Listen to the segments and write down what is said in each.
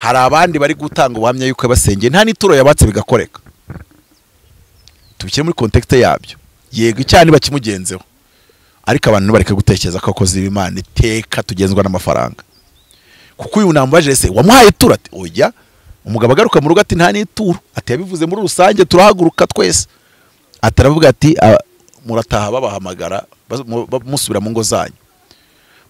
hari abandi bari gutanga ubuhamya yuko basengeye nta nituro yabatse bigakoreka tubikire muri context yabyo yego cyane bakimugenzeho ariko abantu bareke gutekereza ko akoze ibimana iteka tugenzwa n'amafaranga kuko uyu nambaje se wamuhaye ituro ati oya umugabo agaruka mu rugo ati nta nituro ati yabivuze muri rusange turahaguruka twese ataravuga ati murataha babahamagara musubira mu ngo zanyu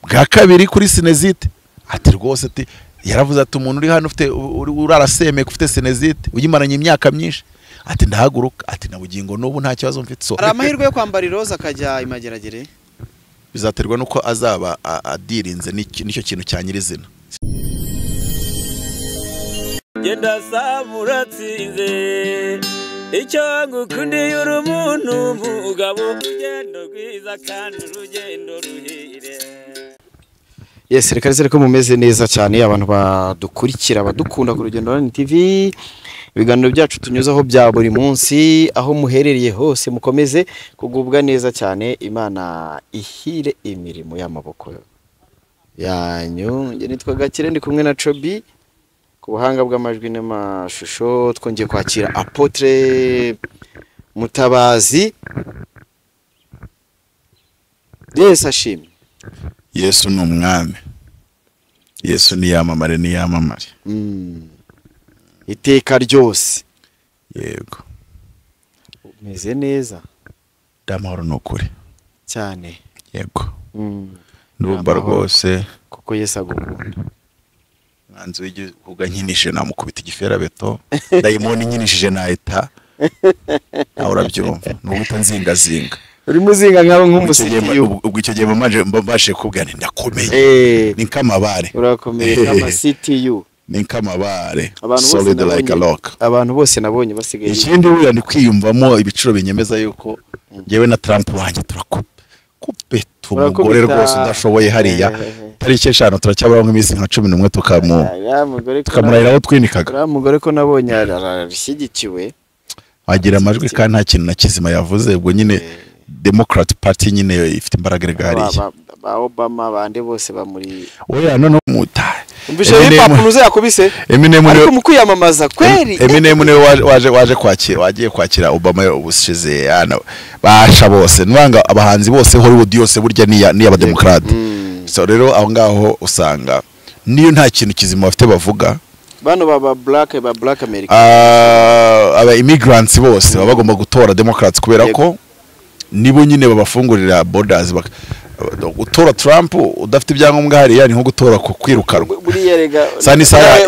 bwa kabiri kuri sinezite ati rwose ati yaravuze ati umuntu uri hano ufite urarasemeye ufite sinezite uyimaranye imyaka myinshi ati ndahaguruka ati na bugingo n'ubu nta kibazo mfite so ari amahirwe yo kwambara iroza akajya imageragere bizaterwa nuko azaba adirinze nicyo kintu cyanyirizina genda samuratsinze icyo ngukundiye uri umuntu mugabo urugendo rwiza kandi urugendo ruhire. Yes, reka ko mumeze neza cyane abantu badukurikira badukunda ku Rugendo Online TV ibiganiro byacu tunyuzaho bya buri munsi aho muherereye hose mukomeze kugubwa neza cyane Imana ihire imirimo y'amaboko yanyu. Nge nitwa Gakire ndi kumwe na Chobi ku buhanga bw'amajwi n'amashusho twongeye kwakira Apotre Mutabazi. Yesu ashimwe. Yesu ni umwami. Yesu ni yamamare ni yamamare. Iteka ryose. Yego. Meze neza. Damahoro nukuri. Cyane. Yego. Ndumva rwose kuko Yesu agukunda. Mwanzi w'igihugu nyinishe namukubita igifera beto. Dayimoni nyinishije naita. Nawe urabyumva. N'ubuta nzingazinga. Uri muzinga nk'abo nk'umusiriyo ubwo icyo gihe mbashe kubwira ndakomeye ni kamabare urakomeye kama CTU ni kamabare solid like a rock abantu bose nabonye basigaye ikindi buriya ni kwiyumvamo ibiciro binyemeza yuko ngewe na Trump wanjye turakupe tumugore rwose udashoboye hariya tariki 5 turacyabura nk'iminsi nka 11 tukamurahiraho twinikaga uriya mugore ko nabonye arashyigikiwe wagira amajwi kandi nta kintu na kizima yavuze ubwo nyine Democrat Party nyine ifite imbaraga gariye ba Obama bande bose bamuri oya none muta umvishe ipapuruze yakubise ariko mukuyamamaza kweri Eminem ne waje kwakira Obama ubushize ana basha bose nwanga abahanzi bose Hollywood yose burya ni y'abademocrat so rero aho ngaho usanga niyo nta kintu kizima bafite bavuga bano ba black America aba immigrants bose bagomba gutora Democrats kubera ko nibo nyine babafungurira borders gutora Trump udafite ibyangombwa hariya ni nko gutora kwirukanwa buriya rega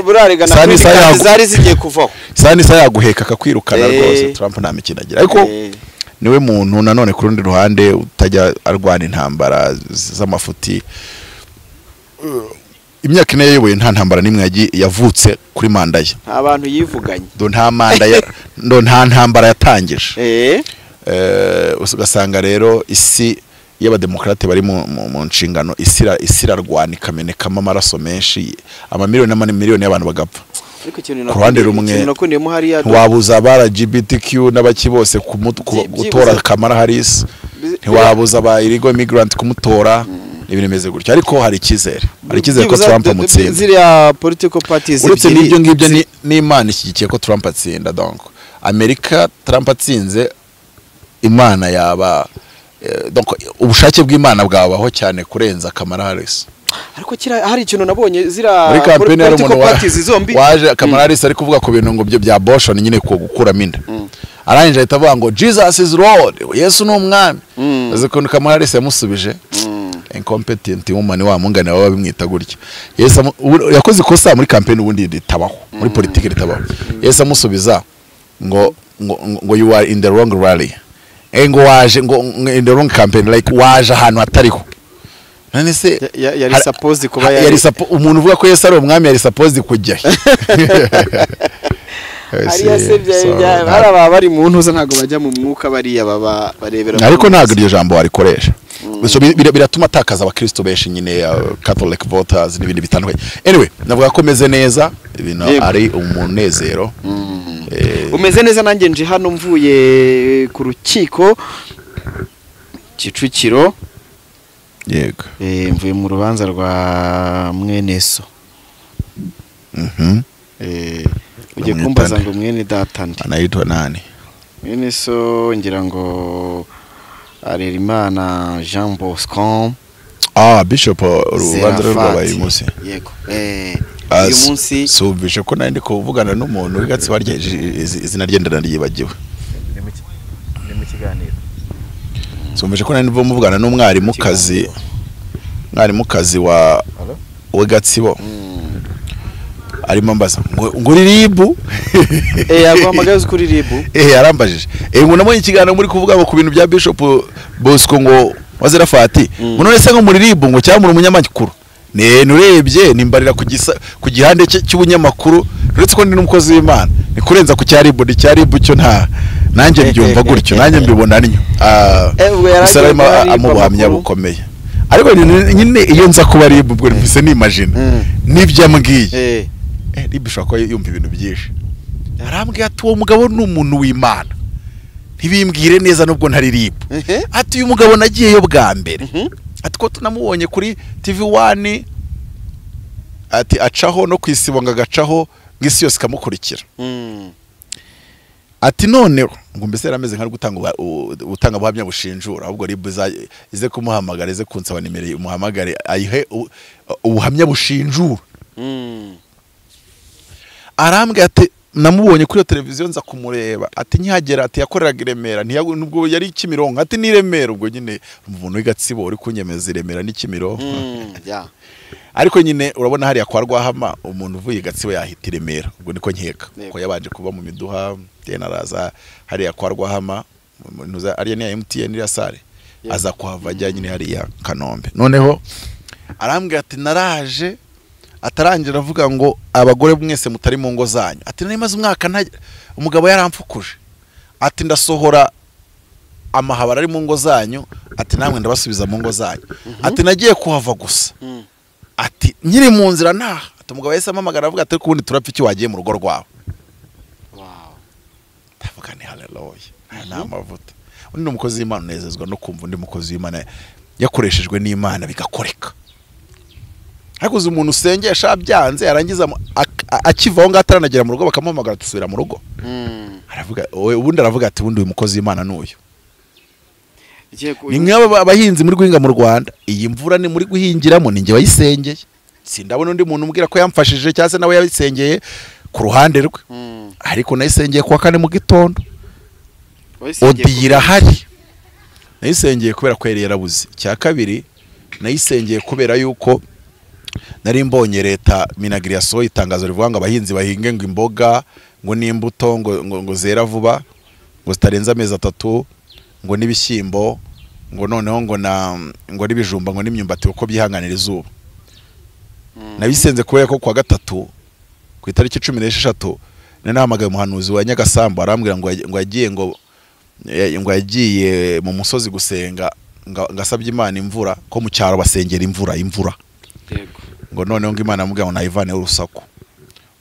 burarega na zari zigiye kuvaho sanisa yaguheka akakwirukana rwose Trump nta mikino agira ariko niwe muntu nanone ku rundi ruhande utajya arwana intambara z'amafuti imyaka ine yewe nta ntambara nimwe yavutse kuri manda ye abantu yivuganye nta ntambara yatangije ugasanga rero isi y'abademokrate bari mu nshingano isirarwana ikamenekamo amaraso menshi amamiliyoni n'amamiliyoni y'abantu bagapfa ku ruhande rumwe ntiwabuza aba LGBTQ n'abaki bose gutora Kamala Harris ntiwabuza aba illegal immigrant kumutora ibintu bimeze gutyo ariko hari ikizere ko Trump amutsinda ziriya political parties uretse n'ibyo ngibyo n'Imana ishyigikiye ko Trump atsinda donc Amerika Trump atsinze Imana yaba donc ubushake bw'Imana bwabaho cyane kurenza Kamala Harris ariko hari ikintu nabonye zira muri campaign yari umuntu waje Kamala Harris ari kuvuga ku bintu ngo byo bya abortion nyine ko gukuramo inda arangije ahita avuga ngo Jesus is Lord Yesu ni umwami aze ko Kamala Harris yamusubije incompetent woman wa mungane baba bimwita gutya Yesu yakoze ikosa muri campaign ubundi ritabaho muri politiki ritabaho Yesu amusubiza ngo you are in the wrong rally ngo waje ngo in the wrong campaign like waje ahantu hatariho none se yari supposed kuba umuntu uvuga ko Yesu ari umwami yari supposed kujya ari yasebye baraba bari mu ntuza ntago bajya mu mwuka bari baba barebera ariko ntago iryo jambo warikoresha so biratuma atakaza abakristo benshi nyine Catholic voters n'ibindi bitandukanye anyway navuga ko meze neza ibintu ari umunezero umeze neza nanjye nje hano mvuye ku rukiko Kicukiro yego mvuye mu rubanza rwa Mweneso ugiye kumbaza ngo mwene data ndi anayitwa nani mwene so ngira ngo Arerimana Jean Bosco Bishop urubanza rwabaye umunsi yego uyu munsi subishe ko nandi kuvugana n'umuntu wigatsi barya izina ryendana ryibagiwe ni mu kiganiro subishe ko nandi muvugana n'umwarimu kazi wa Gatsibo arimo mbaza ngo riribu yaguhamagaye kuri ribu yarambajije ngo namwe ikiganiro muri kuvuga ngo ku bintu bya Bishop Bosco ngo wazira fati ngo none se ngo muri ribu ngo cyangwa muri umunyamakuru nurebye nimbarira ku gihande cy'ubunyamakuru uretse ko ndi n'umukozi w'Imana ni kurenza ku cyaribu cyo nta nanjye mbyumva gutyo nanjye mbibona nyo usarama amubuhamya bukomeye ariko nyine iyo nza kuba ribu ubwo nfise nimagine nibyo ambwiye ribishwa ko yumva ibintu byinshi arambwiye ati uwo mugabo ni umuntu w'Imana ntibimbwire neza nubwo ntari ribu ati uyu mugabo nagiyeyo bwa mbere ati ko tunamubonye kuri TV1 ati acaho no kwisibonga gacaho ngisi yose kamukurikira ati none ngo mbese yarameze nka gutanga buhamya bushinjura ahubwo ribu ize kumuhamagara ize kunsaba nimero umuhamagare ayihe ubuhamya bushinjura arambwe ati namubonye kuri televiziyo nza kumureba ati nkihagera ati yakoreraga Iremera nubwo yari Kimironko ati ni Remera ubwo nyine umuntu w'Gatsibo uri kunyemeza Iremera ni Kimironko ariko nyine urabona hari kwa Rwahama umuntu uvuye Gatsibo yahita Iremera ubwo niko nkeka ko yabanje kuba mu miduha tenaraza hari kwa Rwahama nuza ari ya MTN ya sare aza kuhava ajya nyine hari ya Kanombe noneho arambwe ati naraje atarangira avuga ngo abagore mwese mutari mu ngo zanyu ati nari maze umwaka umugabo yaramfukuje ati ndasohora amahabara ari mu ngo zanyu ati namwe ndabasubiza mu ngo zanyu ati nagiye kuhava gusa ati nyiri mu nzira nta ati umugabo yese amamagara avuga ati kubundi turapfa iki wagiye mu rugo rwawe ndavuga ni haleluya nta mavuta undi umukozi w'Imana unezezwa no kumva undi mukozi w'Imana yakoreshejwe n'Imana bigakoreka hakuze umuntu usengesha byanze yarangiza akivaho ngataranagira mu rugo bakamuhamagara tusubira mu rugo aravuga ubundi aravuga ati ubundi uyu mukozi w'Imana n'uyu ni mwaba abahinzi muri guhinga mu Rwanda iyi mvura ni muri guhingiramo ninjye bayisengeye sindabona undi muntu umbwira ko yamfashije cyase nawe yabisengeye ku ruhande rwe ariko nayisengeye kwa kane mu gitondo odira hari nayisengeye kubera ko yari yarabuze cya kabiri nayisengeye kubera yuko nari mbonye leta minagiri yasohoye itangazo rivuga ngo abahinzi bahinge ngo imboga ngo n'imbuto ngo zera vuba ngo zitarenza amezi 3 ngo n'ibishyimbo ngo noneho ngo n'ibijumba ngo n'imyumbati uko byihanganira izuba nabisenze kubera ko kwa gatatu ku itariki 16 nanahamagaye umuhanuzi wa Nyagasambu arambwira ngo yagiye mu musozi gusenga ngasabye Imana imvura ko mu cyaro basengera imvura ngo noneho ngo Imana amubwira ngo nayivane urusaku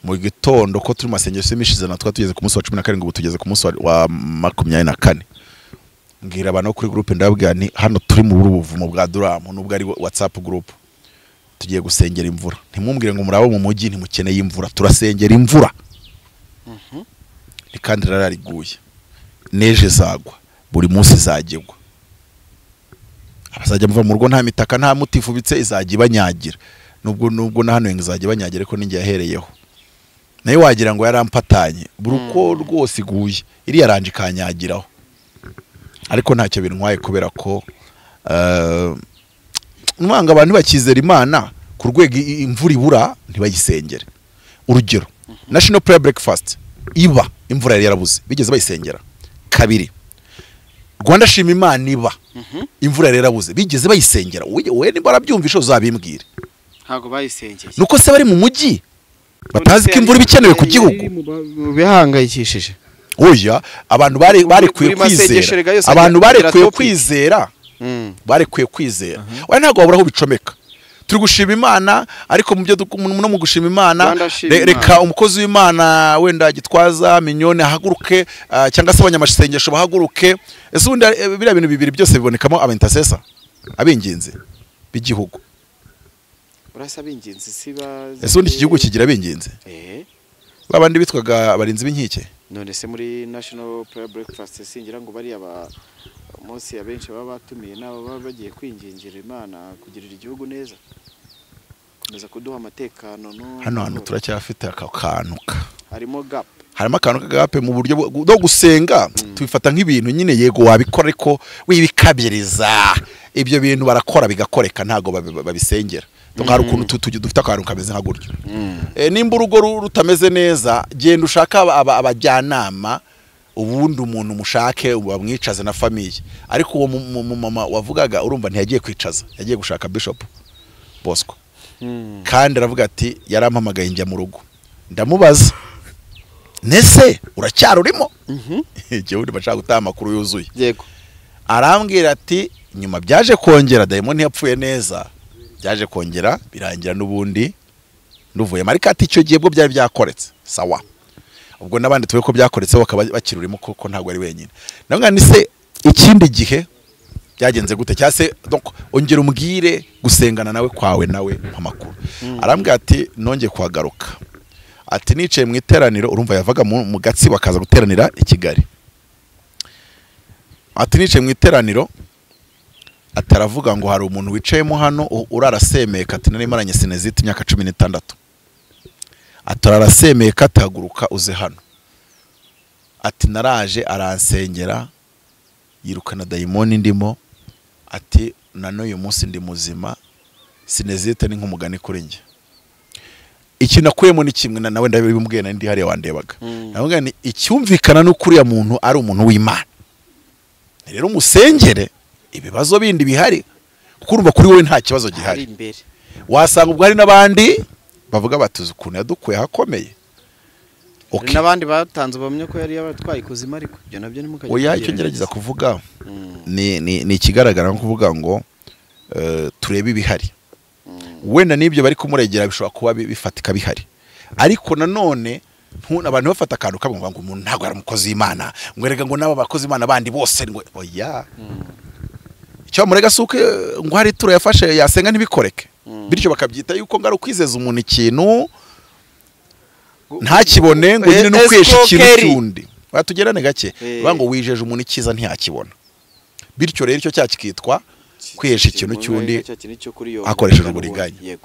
mu gitondo ko turi masengesho imishize natwe tugeze ku munsi wa 17 ubu tugeze ku munsi wa 24 mbwira abantu kuri groupe ndababwira ni hano turi mu buvumo bwa Duramu nubwo ari WhatsApp group tugiye gusengera imvura ntimwumbwire ngo murabo mu mujyi ntimukeneye imvura turasengera imvura ni kandi rarariguye neje zagwa buri munsi zagegwa abazajya muva mu rugo nta mitaka nta mutifubitse izajya banyagira nubwo na hano izajya banyagira ko ninjye yahereyeho nayo wagira ngo yarampatanye buruko rwose iguye iri yaranje kanyagiraho ariko ntacyo bintwaye kubera ko mwanga abantu bakizera Imana ku rwego imvura ibura ntibayisengere urugero National Prayer Breakfast iba imvura yari yarabuze bigeze bayisengera kabiri Rwanda shima Imana iba imvura yari yarabuze bigeze bayisengera we nimba arabyumvisha uzabimbwire ntago bayisengeye nuko se bari mu mujyi batazi ko imvura ibikenewe ku gihugu bihangayikishije oya abantu barekuye kwizera abantu barekuye kwizera barekuye kwizera we ntago wabura aho bicomeka turi gushima Imana ariko mu byo no mu gushima Imana reka umukozi w'Imana wenda gitwaza minyone ahaguruke cyangwa se abanyamasengesho bahaguruke ese ubundi bira bintu bibiri byose bibonekamo abentasesa abinginze b'igihugu urasa abinginze siba ese ubundi iki gihugu kigira abinginze babandi bitwaga abarinzi b'inkike. none se muri national prayer breakfast singira ngo bari umunsi abenshi baba batumiye nabo baba bagiye kwingingira Imana kugirira igihugu neza, komeza kuduha amatekano. No hano turacyafite akanuka, harimo gap, harimo akantu kagape mu buryo bwo gusenga. Tubifata nk'ibintu nyine yego wabikora ariko wibikabiriza, ibyo bintu barakora bigakoreka ntago babisengera. Hari ukuntu dufite akantu kameze nka gutyo. Nimba urugo rutameze neza, genda ushaka abajyanama, ubundi umuntu mushake bamwicaze na famiye. Ariko uwo mama wavugaga urumva ntiyagiye kwicaza, yagiye gushaka Bishop Bosco. Kandi aravuga ati yarampamagaye njya mu rugo, ndamubaza nese uracyarurimo. Jewe ndibashaka gutaha Makuru yuzuye. Yego. Arambwira ati nyuma byaje kongera, Diamond yapfuye neza, byaje kongera birangira n'ubundi nuvuye marikati. Icyo gihe bwo byari byakoretse sawa, ubwo nabandi tuwe ko byakoretse bakaba bakirurimo kuko ntabwo ari wenyine. Nanga ni se ikindi gihe byagenze gute cyase, donc ongera umbwire gusengana nawe kwawe nawe Makuru. Arambwira ati nongeye kuhagaruka, ati nicaye mu iteraniro, urumva yavaga mu gatsi bakaza guteranira i Kigali. Ati nicaye mu iteraniro, ataravuga ngo hari umuntu wicayemo hano urarasemeka, ati nari maranye sinezite imyaka 16. Atararasemeka atahaguruka uze hano. Ati naraje aransengera yirukana Diamond ndimo, ati nano uyu munsi ndi muzima, sinezite ni nk'umugani kuri nge. Iki nakuyemo ni kimwe nawe ndabimbwiye na ndi hariya wandebaga. Navuga ni icyumvikana n'ukuri ya muntu ari umuntu w'Imana. Rero umusengere ibibazo bindi bihari, kuko urumva kuri wowe nta kibazo gihari. Wasanga ubwo hari n'abandi bavuga batuze ukuntu yadukuye hakomeye. Okay. N'abandi batanze bamye ko yari yabatwaye kuzima, ariko byo nabyo ni mukajya. Oya, icyo ngerageza kuvuga ni ikigaragara nko kuvuga ngo turebe ibihari. Wenda nibyo bari kumuregera bishobora kuba bifatika bihari, ariko nanone abantu bafata akantu kamwe ngo umuntu ntago ari umukozi w'Imana, ngo erega ngo naba bakozi w'Imana bandi bose ngo oya. Icyo murega suke ngo hari turo yafashe yasenga ntibikoreke, bityo bakabyita yuko ngari kwizeza umuntu ikintu ntakibone ngo nyine no kwesha ikintu cyundi. Batugerane gake bango wijeje umuntu ikiza ntiyakibona, bityo rero icyo cyakitwa kwesha ikintu cyundi akoresheje uburiganya.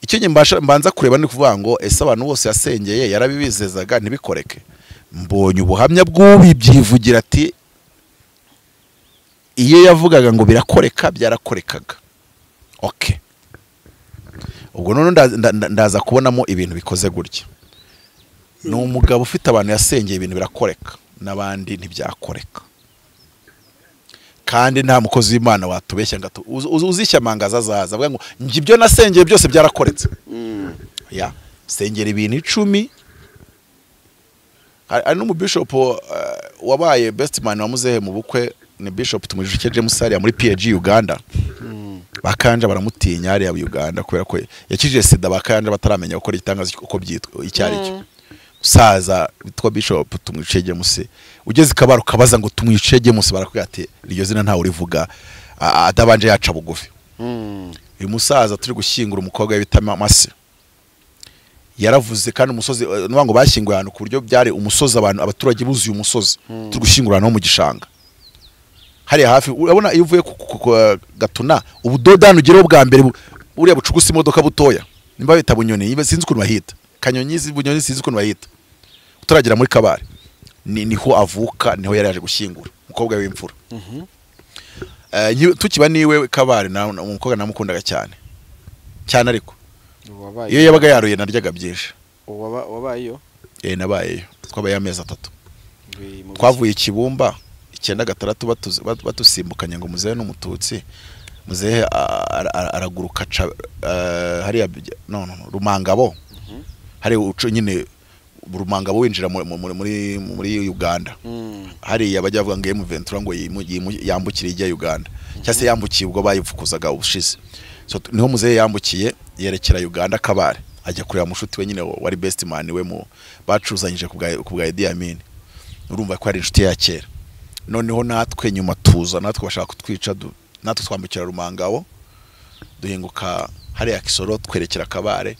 Icyo nye mbanza kureba ni kuvuga ngo ese abantu bose yasengeye yarabibizezaga ntibikoreke. Mbonye ubuhamya bw'ubibyivugira ati iyo yavugaga ngo birakoreka byarakorekaga. Okay, ubwo none ndaza kubonamo ibintu bikoze gutya. Ni umugabo ufite abantu yasengeye ibintu birakoreka, n'abandi ntibyakoreka. Kandi nta mukozi w'Imana watubeshya ngato uzishyamangaza azaza avuga ngo ngibyo nasengeye byose byarakoretse. Ya sengera ibintu 10. Ari no mu Bishop wabaye best man wamuzehe mu bukwe ni Bishop tumujije James Sariya muri PG Uganda. Bakanja baramutinya ari ya Uganda kubera ko yakije sida, bakanja bataramenya uko ritangaza uko byitwa icyari cyo. Saza bitwa Bishop tumwicege muse, ugeze kabaro kabaza ngo tumwicege muse, barakubwira ati iryo zina ntawe urivuga adabanje yaca bugufi. Uyu musaza turi gushyingura umukobwa bita Masi, yaravuze kandi umusozi ngo bashyinguye ahantu ku buryo byari umusozi, abantu abaturage buzuye umusozi, turi gushyingura no mu gishanga hari hafi. Urabona iyo uvuye Gatuna ubudodani ugereho bwa mbere uriya bucugusa imodoka butoya, nimba bita Bunyoni, sinzi ukuntu bahita Kanyonyizi, Bunyoni sinzi ukuntu bahita, utaragera muri Kabare niho avuka, niho yari yaje gushyingura umukobwa w'imfura. Tukiba niwe Kabare na umukobwa namukundaga cyane cyane, ariko iyo yabaga yaruye naryaga byinshi. Wabayeyo? Nabayeyo, twabaye amezi 3. Twavuye Kibumba 96 batusimbukanye ngo muzehe n'umututsi, muzehe araguruka hari Rumangabo, hari uco nyine Rumangabo winjira muri Uganda. Hari yabajya bavuga ngo M23 ngo yambukire ijya Uganda, cyase yambukiye ubwo bayivukuzaga ubushize. So niho muzehe yambukiye yerekera Uganda Kabare, ajya kureba mushuti we nyine wari best man we mu bacuzanyije ku bwa Idi Amin. Urumva ko ari inshuti ya kera. Noneho natwe nyuma tuza, natwe bashaka kutwica, natwe twambukira Rumangabo duhinguka hari ya Kisoro twerekera Kabare,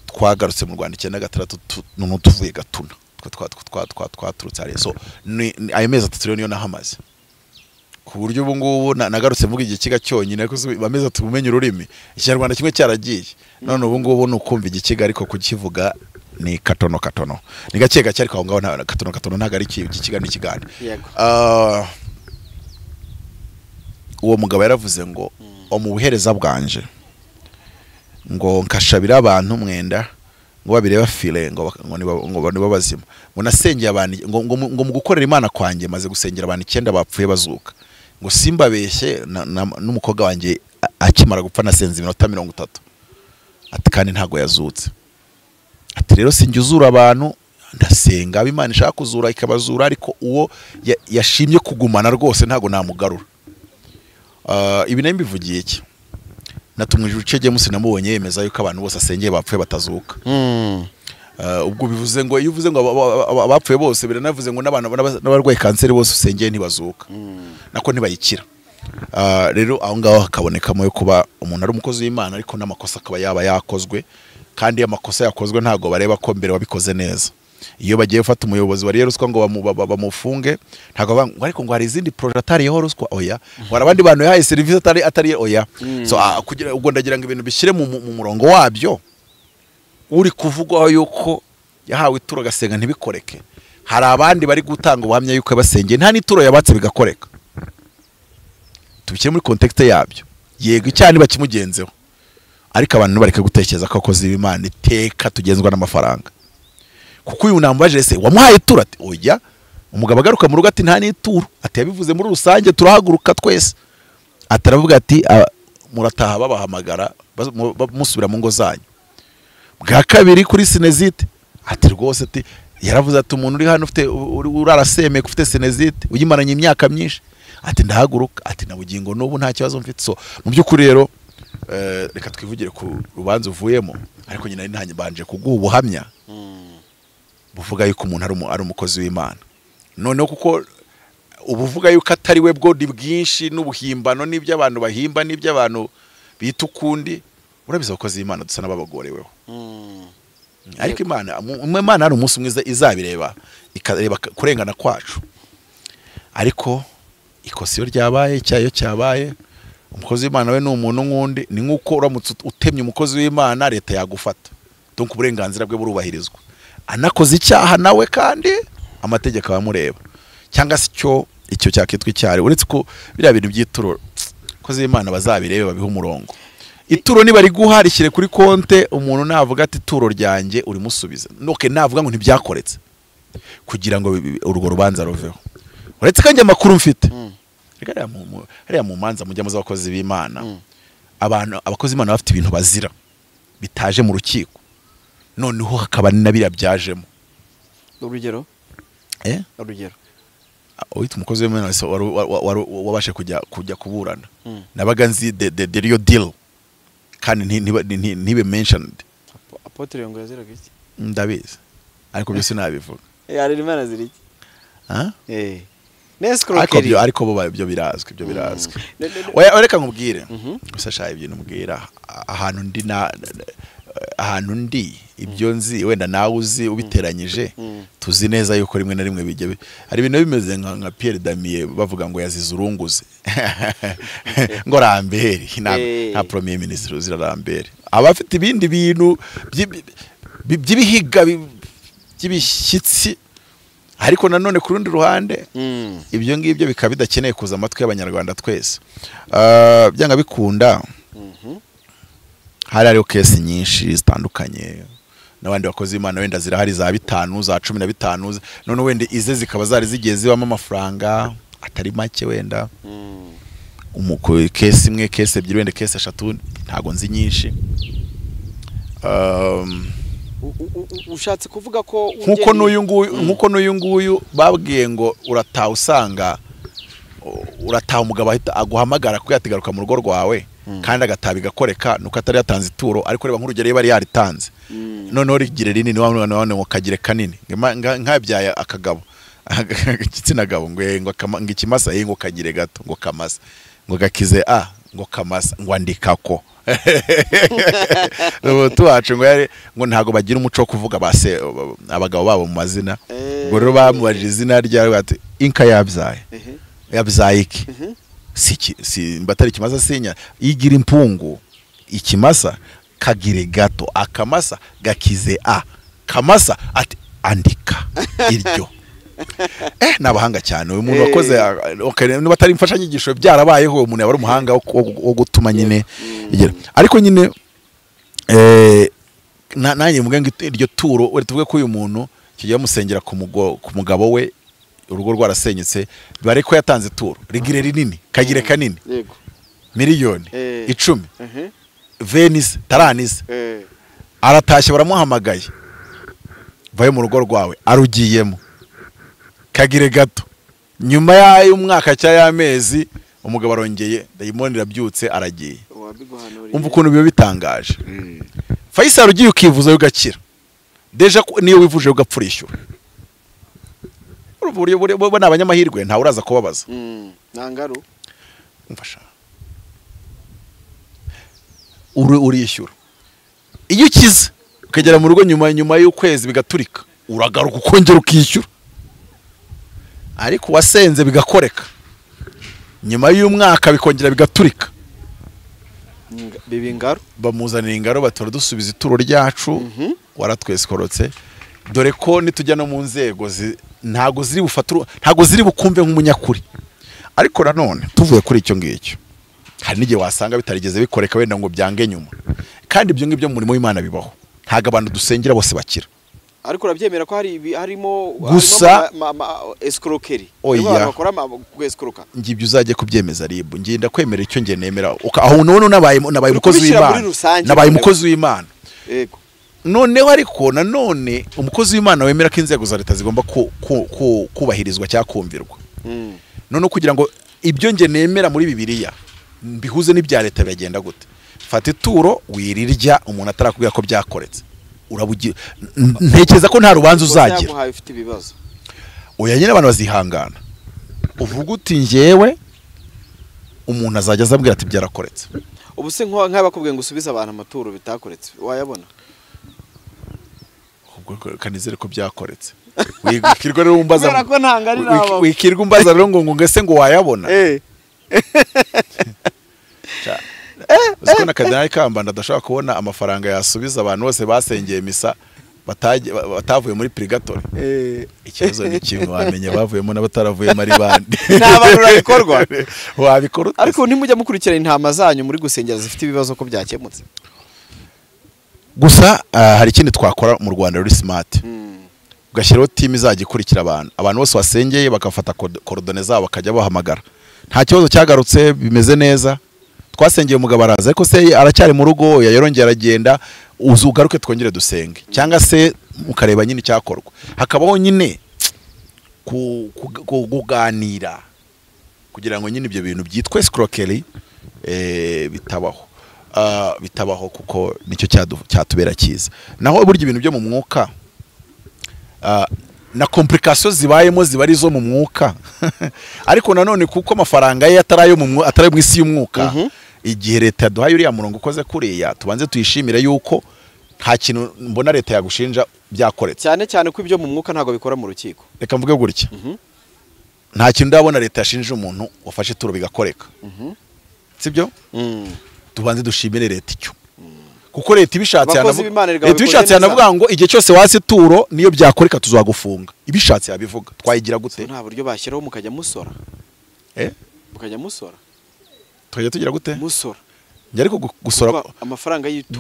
twagarutse mu Rwanda 96 none tuvuye Gatuna twaturutse ari so ayo mezi 3 rero niyo nahamaze ku buryo ubu ngubu nagarutse mvuga igikiga cyonyine ariko bameze tumenye ururimi ikinyarwanda kimwe cyaragiye none ubu ngubu nukumva igikiga ariko kukivuga ni katono ni gake gake ariko aho ngaho nta katono ntago ari ikikiga n'ikiganda uwo mugabo yaravuze ngo mu buhereza bwanje ngo nkashabira abantu mwenda ngo babireba file ngo niba bazima ngo nasengeye abantu ngo mu gukorera Imana kwanjye maze gusengera abantu 9 bapfuye bazuka ngo simbabeshye n'umukobwa wanjye akimara gupfa nasenze iminota 30 ati kandi ntago yazutse ati rero sinjuzura abantu ndasenga Imana ishaka kuzura ikabazura ariko uwo yashimye kugumana rwose ntago namugarura ibi nayo mbivugiye iki natumwe J James namubonye yemeza yuko abantu bose asengeye bapfuye batazuka ubwo bivuze ngo iyo uvuze ngo abapfuye bose biranavuze ngo n'abarwaye kanseri bose usengeye ntibazuka nako ntibayikira rero aho ngaho hakabonekamo yo kuba umuntu ari umukozi w'Imana ariko n'amakosa akaba yaba yakozwe kandi amakosa yakozwe ntago bareba ko mbere wabikoze neza iyo bagiye gufata umuyobozi wari ruswa ngo bamufunge ntago ariko ngo hari izindi project atari yo ruswa oya wari abandi bantu yahaye service atari oya so kugira ubwo ndagira ngo ibintu bishire mu murongo wabyo uri kuvugwa yuko yahawe ituro gasenga ntibikoreke hari abandi bari gutanga ubuhamya yuko basengeye nta n'ituro yabatse bigakoreka tubikire muri context yabyo yego cyane bakimugenzeho ariko abantu bareke gutekereza ko akoze ibimana iteka tugenzwa n'amafaranga kuko uyu nambaje se wamuhaye ituro ati oya umugabo agaruka mu rugo ati nta n'ituro ati yabivuze muri rusange turahaguruka twese ataravuga ati murataha babahamagara musubira mu ngo zanyu bwa kabiri kuri sinezite ati rwose ati yaravuze ati umuntu uri hano ufite urarasemeye ufite sinezite uyimaranye imyaka myinshi ati ndahaguruka ati na bugingo n'ubu nta kibazo mfite so mu by'ukuri rero reka twivugire ku rubanza uvuyemo ariko nyina ntanye banje kuguha ubuhamya buvuga yuko umuntu ari umukozi w'Imana noneho kuko ubuvuga yuko atari we bwo bwinshi n'ubuhimbano n'ibyo abantu bahimba n'ibyo abantu bita ukundi urabiza abakozi b'Imana dusa n'abagoreweho ariko Imana ari umunsi umwe izabireba ikareba kurengana kwacu ariko ikosiyo ryabaye icyayo cyabaye umukozi w'Imana we ni umuntu nk'undi ni nk'uko uramutse utemye umukozi w'Imana leta yagufata donc uburenganzira bwe burubahirizwa anakoze icyaha nawe kandi amategeko abamureba cyangwa se icyo cyakitwa icyari uretse ko biriya bintu by'ituro kozi w'Imana bazabirebe babiha umurongo ituro niba riguha rishyire kuri konte umuntu navuga ati ituro ryanjye uri musubiza noke navuga ngo ntibyakoretse kugira ngo urwo rubanza ruveho uretse kanjye amakuru mfite hariya mu manza mujya muza abakozi b'Imana abakozi b'Imana bafite ibintu bazira bitaje mu rukiko noneho hakaba n'abira byajemo urugero urugero uhita umukozi w'Imana wabashe kujya kuburana nabaga nzi the real deal kandi ntibe mentioned apotre ngo yaziraga iki ndabizi ariko byose nabivuga yari Imana ziriki ariko bo byo birazwi reka nkubwire gusa shaye ibintu mbwira ahantu ndi ibyo nzi wenda nawe uzi ubiteranyije tuzi neza yuko rimwe na rimwe bijye hari ibintu bimeze nka Pierre Damier bavuga ngo yazize urunguze ngo Rambere nta premier ministre uzira Rambere abafite ibindi bintu by'ibihiga by'ibishyitsi ariko nanone ku rundi ruhande ibyo ngibyo bikaba bidakeneye kuza amatwi y'Abanyarwanda twese byanga bikunda hari ariyo kesi nyinshi zitandukanye n'abandi bakozi b'Imana wenda zirahari za 5 za 15 none wenda ize zikaba zari zigiye zibamo amafaranga atari make wenda kesi imwe kesi ebyiri wenda kesi 3 ntago nzi nyinshi ushatse kuvuga ko nkuko n'uyu nguyu babwiye ngo urataha usanga urataha umugabo ahita aguhamagara ko yatigaruka mu rugo rwawe kandi agataha bigakoreka nuko atari yatanze ituro ariko reba nk'urugero yari yaritanze noneho rigire rinini none ngo kagire kanini nkabyaye akagabo igitsina gabo ngo ikimasa ngo kagire gato ngo kamasa ngo gakize ngo kamasa ngo andikako tuwacu ngo ntago bagira umuco wo kuvuga abagabo babo mu mazina ngo rero bamubajije izina ryawe ati inka yabyaye iki si mbatari kimasa sinya igira impungu ikimasa kagire gato akamasa gakize kamasa ati andika iryo nabahanga cyane uyu muntu wakoze niba atari imfashanyigisho byarabayeho umuntu yaba ari umuhanga wo gutuma nyine ariko nyine nanjye mvuga ngo iryo turo uri tuvuge ko uyu muntu kigiye musengera ku mugabo we urugo rwarasenyutse bare ko yatanze turo rigire rinini kagire kanini miliyoni 10 Venise Taranise aratashye baramuhamagaye vaye mu rugo rwawe arugiyemo kagire gato nyuma y'umwaka cya y'amezi umugabo arongeye dayimoni irabyutse aragiye umva ukuntu biba bitangaje Faisal ugiye ukivuza ugakira deja niyo wivuje ugapfurishyura bo n'abanyamahirwe nta uraza kubabaza nangaru umfasha urishyura iyo ukize ukagera mu rugo nyuma y'ukwezi bigaturika uragaruka ukongera ukishyura ariko wasenze bigakoreka nyuma y'umwaka bikongera bigaturika bibingaro bamuzanira ingaro batora dusubiza ituro ryacu waratwesikorotse dore ko nitujya no mu nzego ntago ziri bufaturu ntago ziri bukumve nk'umunyakuri ariko nanone tuvuye kuri icyo ngicyo hari n'igihe wasanga bitarigeze bikoreka wenda ngo byange nyuma kandi ibyo ngibyo murimo w'Imana bibaho ntago abantu dusengera bose bakira ariko urabyemera ko harimo gusa escroquerie bakora escroquer ngibyo uzajye kubyemeza ribu ngenda kwemera icyo nge nemera aho none nabaye umukozi w'Imana nabaye umukozi w'Imana yego noneho ariko nanone umukozi w'Imana wemera ko inzego za leta zigomba kubahirizwa cyangwa kumvirwa none kugira ngo ibyo nge nemera muri Bibiliya mbihuze n'ibya leta biragenda gute fata ituro wirirya umuntu atarakubwira ko byakoretse urabugira ntekereza ko nta rubanza uzagira ufite ibibazo oya nyine abantu bazihangana uvuga uti ngewe umuntu azajya azabwira ati byarakoretse ubu se nk'abakubwiye ngo usubize abantu amaturo bitakoretse wayabona ubwo kanizere ko byakoretse wikirwa rero umbaza wikirwa umbaza rero ngo ngese ngo wayabona uziko na Kadinali Kambanda adashaka kubona amafaranga yasubiza abantu bose basengeye misa batavuye muri purgatori ikibazo ni kimwe wamenye bavuyemo n'abataravuyemo ari bandi ntabarura bikorwa wabikora ariko nimujya mukurikira intama zanyu muri gusengera zifite ibibazo ko byakemutse gusa hari ikindi twakora mu Rwanda ruri smart ugashyiraho team izajya ikurikira abantu bose wasengeye bakafata coordonnées zabo bakajya bahamagara nta kibazo cyagarutse bimeze neza twasengeye umugabo araza ariko se aracyari mu rugo yarongera aragenda uzugaruke twongere dusenge cyangwa se mukareba nyine cyakorwa hakabaho nyine kuganira kugira ngo nyine ibyo bintu byitwe escroquerie bitabaho kuko nicyo cyatubera cyiza naho burya ibintu byo mu mwuka na complications zibayemo zibari zo mu mwuka ariko nanone kuko amafaranga ye atari mu isi y'umwuka igihe leta yaduhaye uriya murongo ukoze kuriya tubanze tuyishimire yuko nta kintu mbona leta yagushinja byakoretse cyane ko ibyo mu mwuka ntago bikora mu rukiko reka mvuge gutya nta kintu ndabona leta yashinje umuntu wafashe turo bigakoreka sibyo tubanze dushimire leta icyo kuko leta ibishatse yanavuga ngo igihe cyose wasi turo niyo byakoreka tuzagufunga ibishatse yabivuga twayigira gute nta buryo bashyiraho mukajya musora mukajya musora twajya tugira gute musora njye gusora amafaranga y'ituro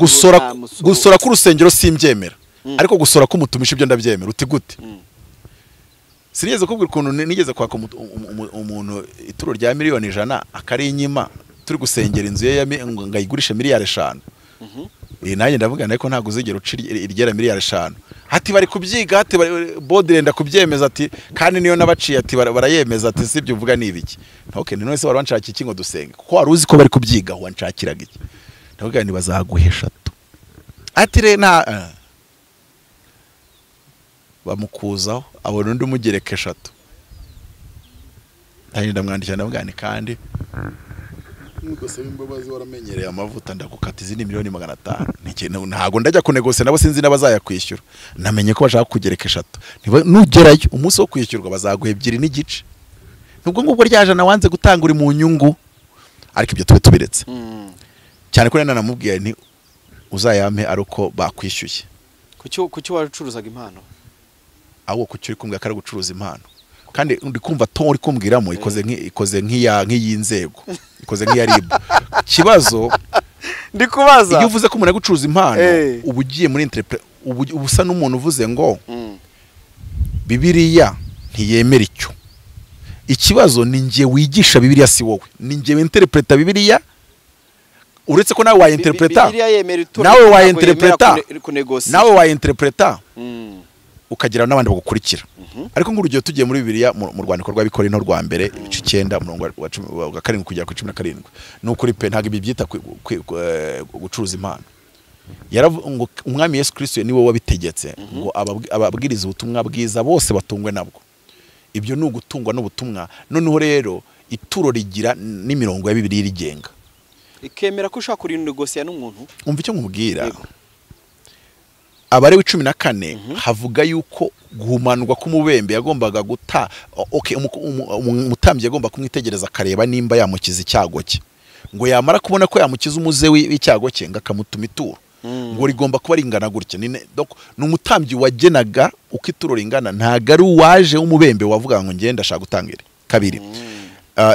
gusora ku rusengero simbyemera ariko gusora ko mutumisha ibyo ndabyemera uti gute sinigeze kubwira ukuntu nigeze kwaka umuntu ituro rya miliyoni 100 akari inyima turi gusengera inzu ye ngayigurisha miliyari 5 nanjye ndavuga ariko ntago uzigera uci iryera miliyari 5 ati bari kubyiga ati bodirenda kubyemeza ati kandi niyo nabaciye ati barayemeza ati sibyo uvuga nibiki okay none se waranshaka iki ngo dusenge kuko wari uzi ko bari kubyiga wanshakiraga iki ndavuga ni bazaguhesha tu ati re na bamukuzaho abona undi umugereke 3 nanjye ndamwandikira ndavuga ni kandi Gusaba imbabazi waramenyereye amavuta ndagukata izindi miliyoni 500 ntago ndajya kunegose nabo sinzi n'abazayakwishyura namenye ko bashaka kugereka 3 nugerayo umunsi wo kwishyurwa bazaguha 2 n'igice nubwo ngubwo ryajana wanze gutanga uri mu nyungu ariko ibyo tube tubiretse cyane ko nanamubwiye nti uzayampe aruko bakwishyuye kucyo wacuruzaga impano aho kucyo uri kumbwira kari gucuruza impano kandi ndi kumva to uri kumbwiramo ikoze nk'iyinzego ikoze nk'iyaribu kibazo ndi kubaza iyo uvuze ko umuntu gucuruza impano ubugiye muri ubusa n'umuntu uvuze ngo Bibiliya ntiyemera icyo ikibazo ni ngiye wigisha Bibiliya si wowe ni ngiye interpreta Bibiliya uretse ko nawe wayinterpreta nawe wayinterpreta ukagira n'abandi bagukurikira ariko ngurugero tugiye muri Bibiliya mu rwandiko rw'abikora into rwa mbere ibice 9 umurongo wa 17 kugera ku 17 n'ukuri pe ntago bibyita gucuruza impano ngo umwami Yesu Kristo niwe wabitegetse ngo ababwiriza ubutumwa bwiza bose batungwe nabwo ibyo ni ugutungwa n'ubutumwa noneho rero ituro rigira n'imirongo ya Bibiliya rigenga ikemera ko ushaka kurinda gosiya n'umuntu umva icyo nkubwira Abarewi 14 havuga yuko guhumanurwa k'umubembe yagombaga guta umutambyi yagomba kumwitegereza akareba nimba yamukiza icyago cye ngo yamara kubona ko yamukiza umuze w'icyago cye ngakamutuma ituro ngo rigomba kuba ringana gutya ni umutambyi wagenaga uko ituro ringana ntago ari uwaje w'umubembe wavuga ngo ngenda ashaka gutangira kabiri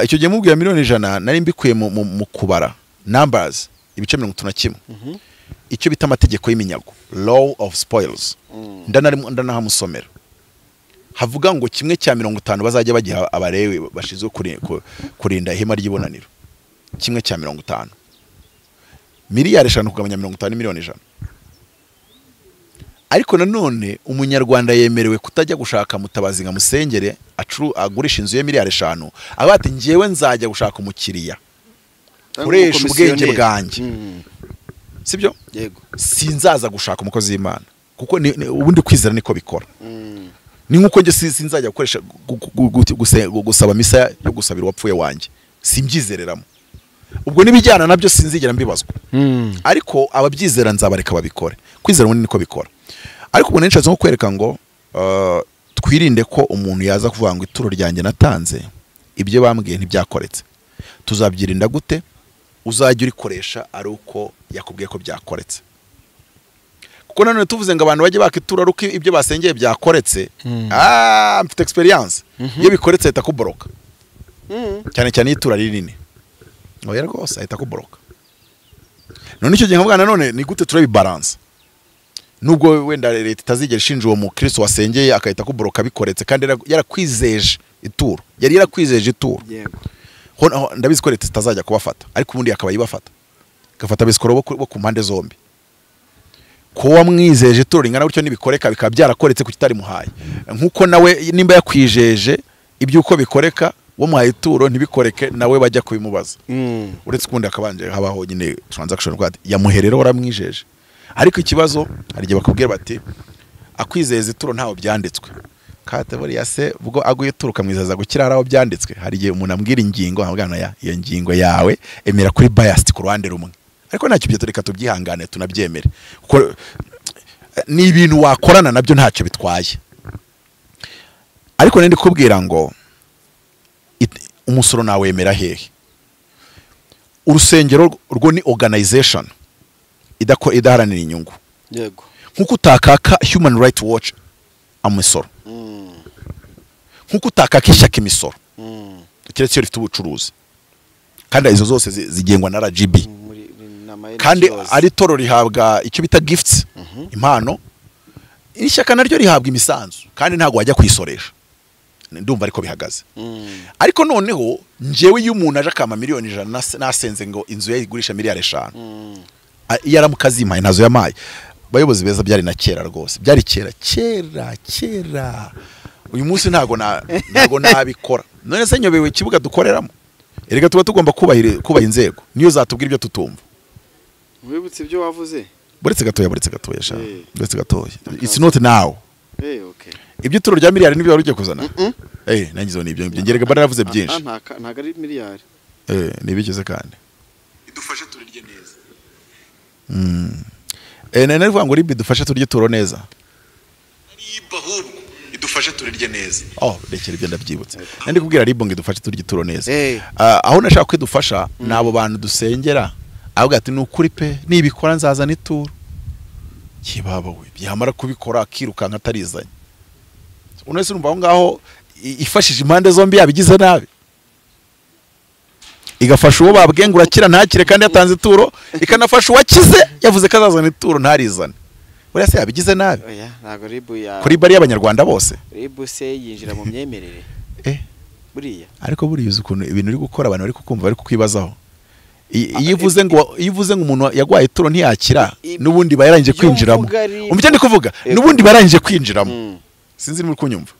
icyo gihe mubwira miliyoni 100 nari mbikuye mu kubara numbers ibice 31 icyo bita amategeko y'iminyago law of spoils ndanahamusomera havuga ngo kimwe cya 50 bazajya bagiha Abarewi bashizwe kurinda ihema ry'ibonaniro kimwe cya 50 miliyari 5 kugabanya 50 miliyoni 100 ariko nanone umunyarwanda yemerewe kutajya gushaka Mutabazi nka musengere agurisha inzu ye miliyari 5 abati ngiyewe nzajya gushaka umukiriya uresha ubwenge bwanjye sibyo yego sinzaza gushaka umukozi w'Imana kuko ubundi kwizera niko bikora ni nkuko nge sinzajya gukoresha gusaba misa yo gusabira wapfuye wanjye simbyizereramo ubwo nibijyana nabyo sinzigera mbibazwa ariko ababyizera nzabareka babikore kwizera ubundi niko bikora ariko ubu nenshaze nko kwereka ngo twirinde ko umuntu yaza kuvuga ngo ituro ryanjye natanze ibyo bambwiye ntibyakoretse tuzabyirinda gute uzajya urikoresha ari uko yakubwiye ko byakoretse kuko nanone tuvuze ngo abantu bajye bakitura ruko ibyo basengeye byakoretse mfite experience iyo bikoretse ahita kuboroka cyane cyane itura rinini oya rwose ahita kuboroka none icyo gihe nkavuga nanone ni gute turabibalance nubwo wenda leta itazigera ishinja uwo mukristo wasengeye akahita kuboroka bikoretse kandi yarakwizeje ituro yari yarakwizeje ituro ndabizi ko leta itazajya kubafata ariko ubundi akaba yibafata gafata bisikoro bo ku mpande zombi ko wamwizeje ituro ringana gutyo nibikoreka bikaba byarakoretse ku kitari muhaye nkuko nawe nimba yakwijeje ibyo uko bikoreka wo muhaye ituro ntibikoreke nawe bajya kubimubaza uretse kundi akabanje habaho nyine transaction rwad yamuherero waramwijeje ariko ikibazo hari gihe bakubwira bati akwizeza ituro ntawo byanditswe kategori yase ubwo aguye turuka mwizaza gukiraraho byanditswe hari gihe umuntu ambwira ingingo ahagana iyo ngingo yawe emera kuri biased ku ruhande rumwe ariko ntacyo byo tureka tubyihangane tunabyemere kuko ni ibintu wakorana nabyo ntacyo bitwaye ariko nende kubwira ngo umusoro nawe emera hehe urusengero rwo ni organization idaharanira inyungu yego nkuko utakaka Human Rights Watch amusoro nkuko utakaka ishyaka imisoro kiretse rifite ubucuruzi kandi izo zose zigengwa na RGB kandi ari toro rihabwa icyo bita gifts impano ishyaka naryo rihabwa imisanzu kandi ntago wajya kwisoresha ndumva ariko bihagaze ariko noneho njewe iyo umuntu aje akama miliyoni 100 nasenze ngo inzu yayigurisha miliyari 5 yaramukazimpaye nazo yamaye bayobozi beza byari na kera rwose byari kera uyu munsi ntago nabikora none se nyobewe kibuga dukoreramo erega tuba tugomba kubaha inzego niyo zatubwira ibyo tutumva wibutse ibyo wavuze buretse gatoya sha buretse gatoya it's not now okay ibyo turo rya miliyari nibyo warugiye kuzana nangizo nibyo ngerega bari navuze byinshi ntago ari miliyari nibigeze kandi idufashe turirye neza. Nari vuga ngo ribi idufashe turye turo neza. Riba ahubwo idufashe turirye neza. Rekera ibyo ndabyibutse. Nandi kubwira ribo ngo idufashe turye turo neza. Aho nashaka kwidufasha nabo bantu dusengera. Avuga ati nukuri pe nibikora nzaza nituro. Kibaba we byamara kubikora akirukanka atarizanye. Unese urumva aho ngaho ifashije impande zombi yabigize nabi. Igafasha uwo babwenga urakira ntakire kandi yatanze ituro, ikanafasha uwakize yavuze ko azazana ituro ntarizane. Buriya se yabigize nabi. Oya ntago ribu ya kuri bari y'Abanyarwanda bose. Ribu se yinjira mu myemerere. Buriya. Ariko buriya uzi ukuntu ibintu uri gukora abantu bari kukumva bari kukwibazaho. Iyivuze ngo umuntu yagwaye ituro ntiyakira nubundi bayarangije kwinjiramo. Umvye ndi kuvuga nubundi barangije kwinjiramo. Sinzi muri kunyumva.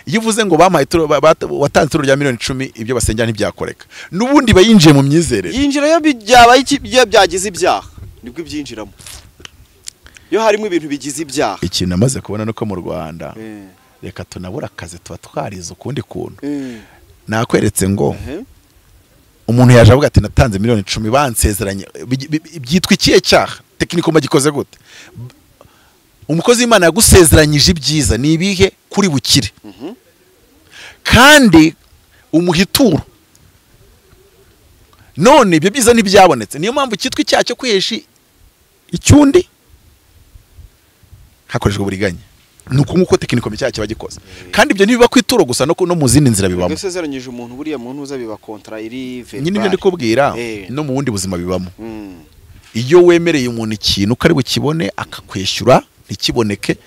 Yivuze ngo bamaye ituro watanze ituro rya miliyoni 10 ibyo basengera ntibyakoreka. Nubundi bayinjiye mu myizerere. Yinjira yo byaba iki byagize ibyaha. Nibwo byinjiramo. Yo harimo ibintu bigize ibyaha. Ikintu amaze kubona nuko mu Rwanda reka tunabura akazi tuba twarize ukundi kuntu. Nakweretse ngo umuntu yaje avuga ati natanze miliyoni 10 bansezeranye byitwa ikiye cyaha tekiniko magikoze gute. Umukozi w'Imana yagusezeranyije ibyiza ni ibihe kuri bukire. Kandi umuhituro none ibyo byiza ntibyabonetse. Niyo mpamvu cyitwa icyaha cyo kwihesha icyundi hakoreshwa uburiganya. Nuko nkuko tekiniko mu cyaha kiba gikoze. Kandi ibyo ntibiba ku ituro gusa no mu zindi nzira bibamo. Gusezeranyije umuntu buriya muntu uza biba kontra iri verbal. Nyine ibyo ndikubwira no mu wundi buzima bibamo. Iyo wemereye umuntu ikintu kari bukibone akakwishyura ntikiboneke,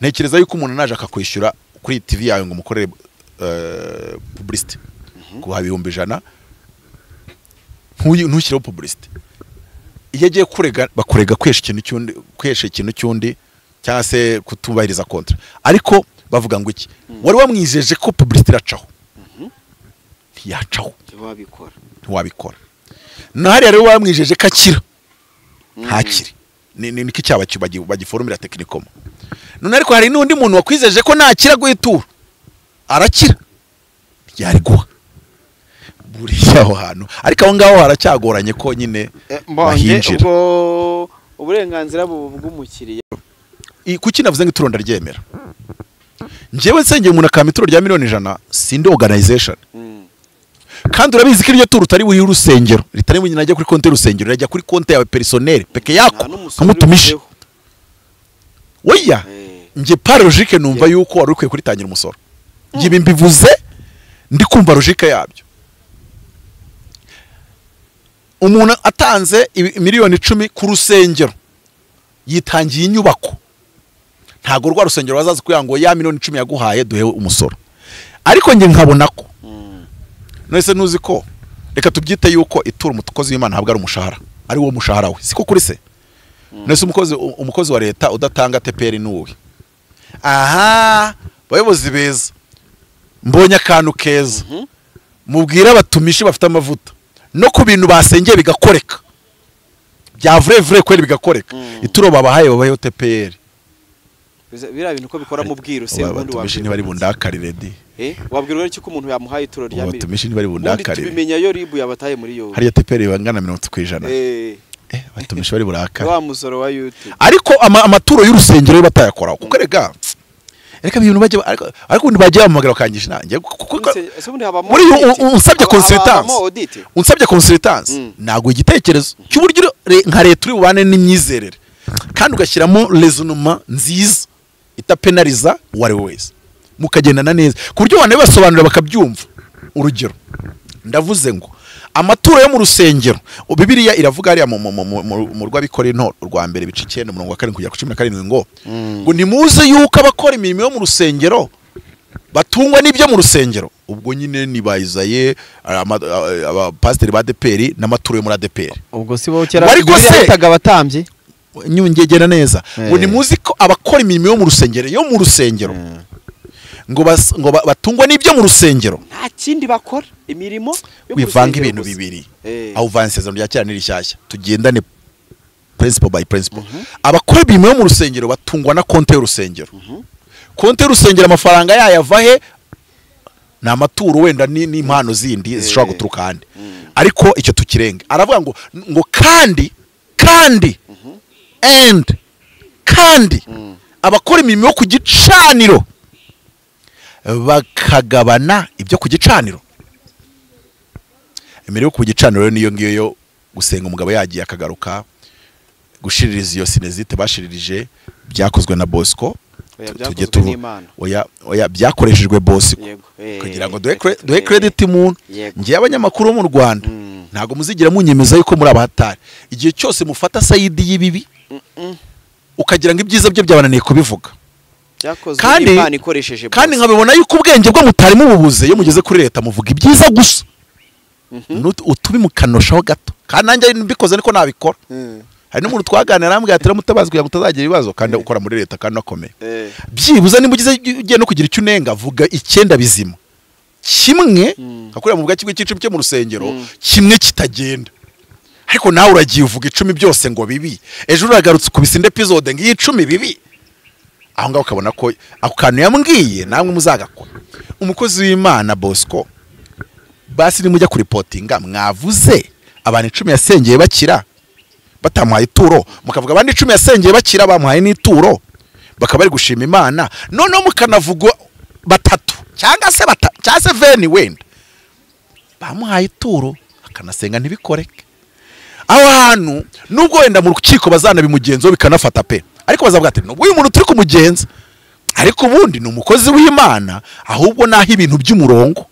ntekereza yuko umuntu naje akakwishyura kuri TV yawe ngo mukorere publicity kuha 100,000 ntushyireho publicity. Iyo agiye kurega bakurega kwesha ikintu cyundi cyangwa se kutubahiriza kontra. Ariko bavuga ngo iki wari wamwijeje ko publicity iracaho ntiyacaho ntiwabikora. Nahari rero wamwijeje ko akira ntakiri. Niki cyaba bagiforumira tekinikomo. None ariko hari n'undi muntu wakwizeje ko nakira guhitura arakira yari guha buriya aho hantu. Ariko aho ngaho haracyagoranye ko nyine bahinjira. Ubwo uburenganzira bw'umukiriya kuki navuze ngo ituro ndaryemera. Njyewe nsengeye umuntu akama ituro rya miliyoni 100 sindi organization. Kandi urabizi ko iryo turo utari buhi urusengero ritari mu najya kuri konte y'urusengero rajya kuri konte yawe personnel peke yako nkamutumisha. Oya nje par logique numva yuko wari ukwiye kuritangira umusoro. Ngibi mbivuze ndi kumva logique yabyo. Umuntu atanze miliyoni 10 ku rusengero yitangiye inyubako. Ntago rwa rusengero bazaza kuyango ya miliyoni 10 yaguhaye duhe umusoro. Ariko nge nkabona ko nese nuzi ko reka tubyite yuko ituro umukozi w'Imana ntabwo ari umushahara ari wo mushahara we siko kuri se. Nese umukozi wa leta udatanga TPR nuwe. Bayobozi beza mbonye akantu keza mubwira abatumishi bafite amavuta no ku bintu basengeye bigakoreka bya vrai kweli bigakoreka. Ituro babahaye TPR bira bintu ko bikora mu bwiru se ubundi wabatumishi ntibari bundakarire di. Wabwirwa iki ko umuntu yamuhaye ituro rya miliyoni. Abatumishi ntibari bundakarire. Tubimenya yo ribu yabataye muri yo. Hariya TPR bangana 30%. Abatumishi bari burakare. Wa musoro wa YouTube. Ariko amaturo y'urusengero batayakora kuko rega ibintu bajye ariko ntibajye bamagara kangisha nanjye muri unsabye consultance nago igitekerezo cy'uburyo nka leta uri bubane n'imyizerere kandi ugashyiramo raisonnement nziza itapenaliza wari wese mukagendana neza ku buryo bane basobanura bakabyumva. Urugero ndavuze ngo amaturo yo mu rusengero Bibiliya iravuga ari mu rwabikore nto rwa mbere bice 9 umurongo wa 7 kujya ku 17 ngo nimuze yuko abakora imirimo yo mu rusengero batungwa n'ibyo mu rusengero. Ubwo nyine ni bayizaye abapasiteri ba DPR n'amaturo yo muri DPR. Ubwo si bo kera bitaga abatambye nyungegera neza. Ngo nimuze ko abakora imirimo yo mu rusengero ngo batungwa n'ibyo mu rusengero nta kindi bakora imirimo yo mu rusengero. Wivanga ibintu bibiri aho vansezano rya cyane rishyashya tugendane principle by principle. Abakora imirimo yo mu rusengero batungwa na konte y'urusengero. Konte y'urusengero amafaranga yayava he ni amaturo wenda n'impano zindi zishobora guturuka ahandi ariko icyo tukirenge aravuga ngo kandi abakora imirimo yo ku gicaniro bakagabana ibyo ku gicaniro. Imirimo yo ku gicaniro niyo ngiyo yo gusenga umugabo yagiye akagaruka, gushiririza iyo sinezite bashiririje byakozwe na Bosco, byakoreshejwe Bosco kugira ngo duhe credit umuntu. Ngiye abanyamakuru bo mu Rwanda ntago muzigira munyemeza yuko muri abahatari, igihe cyose mufata sayidi y'ibibi ukagira ngo ibyiza byo byabananiye kubivuga, kandi nkabibona yuko ubwenge bwo mutari mububuze iyo mugeze kuri leta muvuga ibyiza gusa, utubi mukanoshaho gato, kandi nanjye mbikoze niko nabikora. Hari n'umuntu twaganira arambwira ati Mutabazi kugira ngo utazagira ibibazo kandi ukora muri leta kandi nakomeye, byibuza nimba ugiye no kugira icyo unenga vuga 9 bizima, kimwe akorera mu bwa kimwe cy'icumi cyo mu rusengero kimwe kitagenda, ariko nawe uragiye uvuga 10 byose ngo bibi, ejo uragarutse kubisa indi episode ngo 10 bibi, aho ngaho ukabona ko ako kantu yambwiye namwe muzagakora. Umukozi w'Imana Bosco, basi ni mujya kuri reportinga mwavuze abantu 10 yasengeye bakira batamuhaye ituro, mukavuga abandi 10 yasengeye bakira bamuhaye n'ituro, bakaba bari gushima Imana, none mukanavuga 3 cyangwa se 20 wenda bamuhaye ituro akanasenga ntibikoreke. Aho hantu nubwo wenda mu rukiko bazana bimugenzo bikanafata pe, ariko bazavuga ati nubwo uyu muntu turi kumugenza, ariko ubundi ni umukozi w'Imana, ahubwo naho ibintu by'umurongo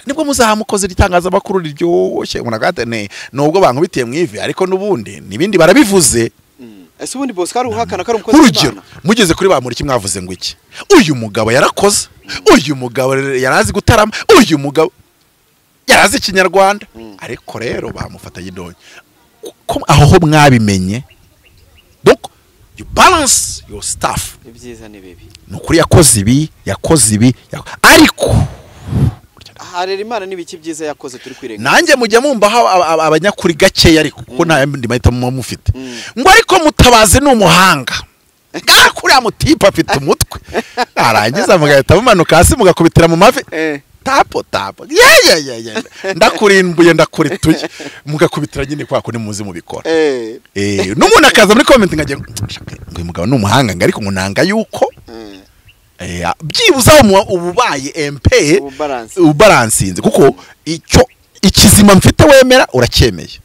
nibwo muzahamukoze ritangaza makuru riryoshye unagatene nubwo bankubitiye mwivi, ariko nubundi nibindi barabivuze. Ese ubundi Bosco ari uhakana kari umukozi w'Imana. Mugeze kuri bamuri kimwavuze ngo iki, uyu mugabo yarakoze, uyu mugabo yarazi gutarama, uyu mugabo yarazi Kinyarwanda, ariko rero bamufatanye indonyo aho ho mwabimenye. Donc you balance your stuff, ibyiza nibibi nukuri yakoze ibi ariko harera Imana nibiki byiza yakoze turi kwirenga. Nanjye mujya mumba abanyakuri gake ariko kuko nta ndi mahita mufite ngo ariko Mutabazi ni umuhanga gakuri amutipa afite umutwe arangiza mugahita mumanuka hasi mugakubitira mu mavi tapo ndakurimbuye ndakurituye mugakubitira nyine kwako ni muzi mubikora. N'umuntu akaza muri comment ngaje ngo uyu mugabo ni umuhanga ariko munanga yuko byibuza ububaye MP ubalansinze, kuko icyo ikizima mfite wemera uracyemeye,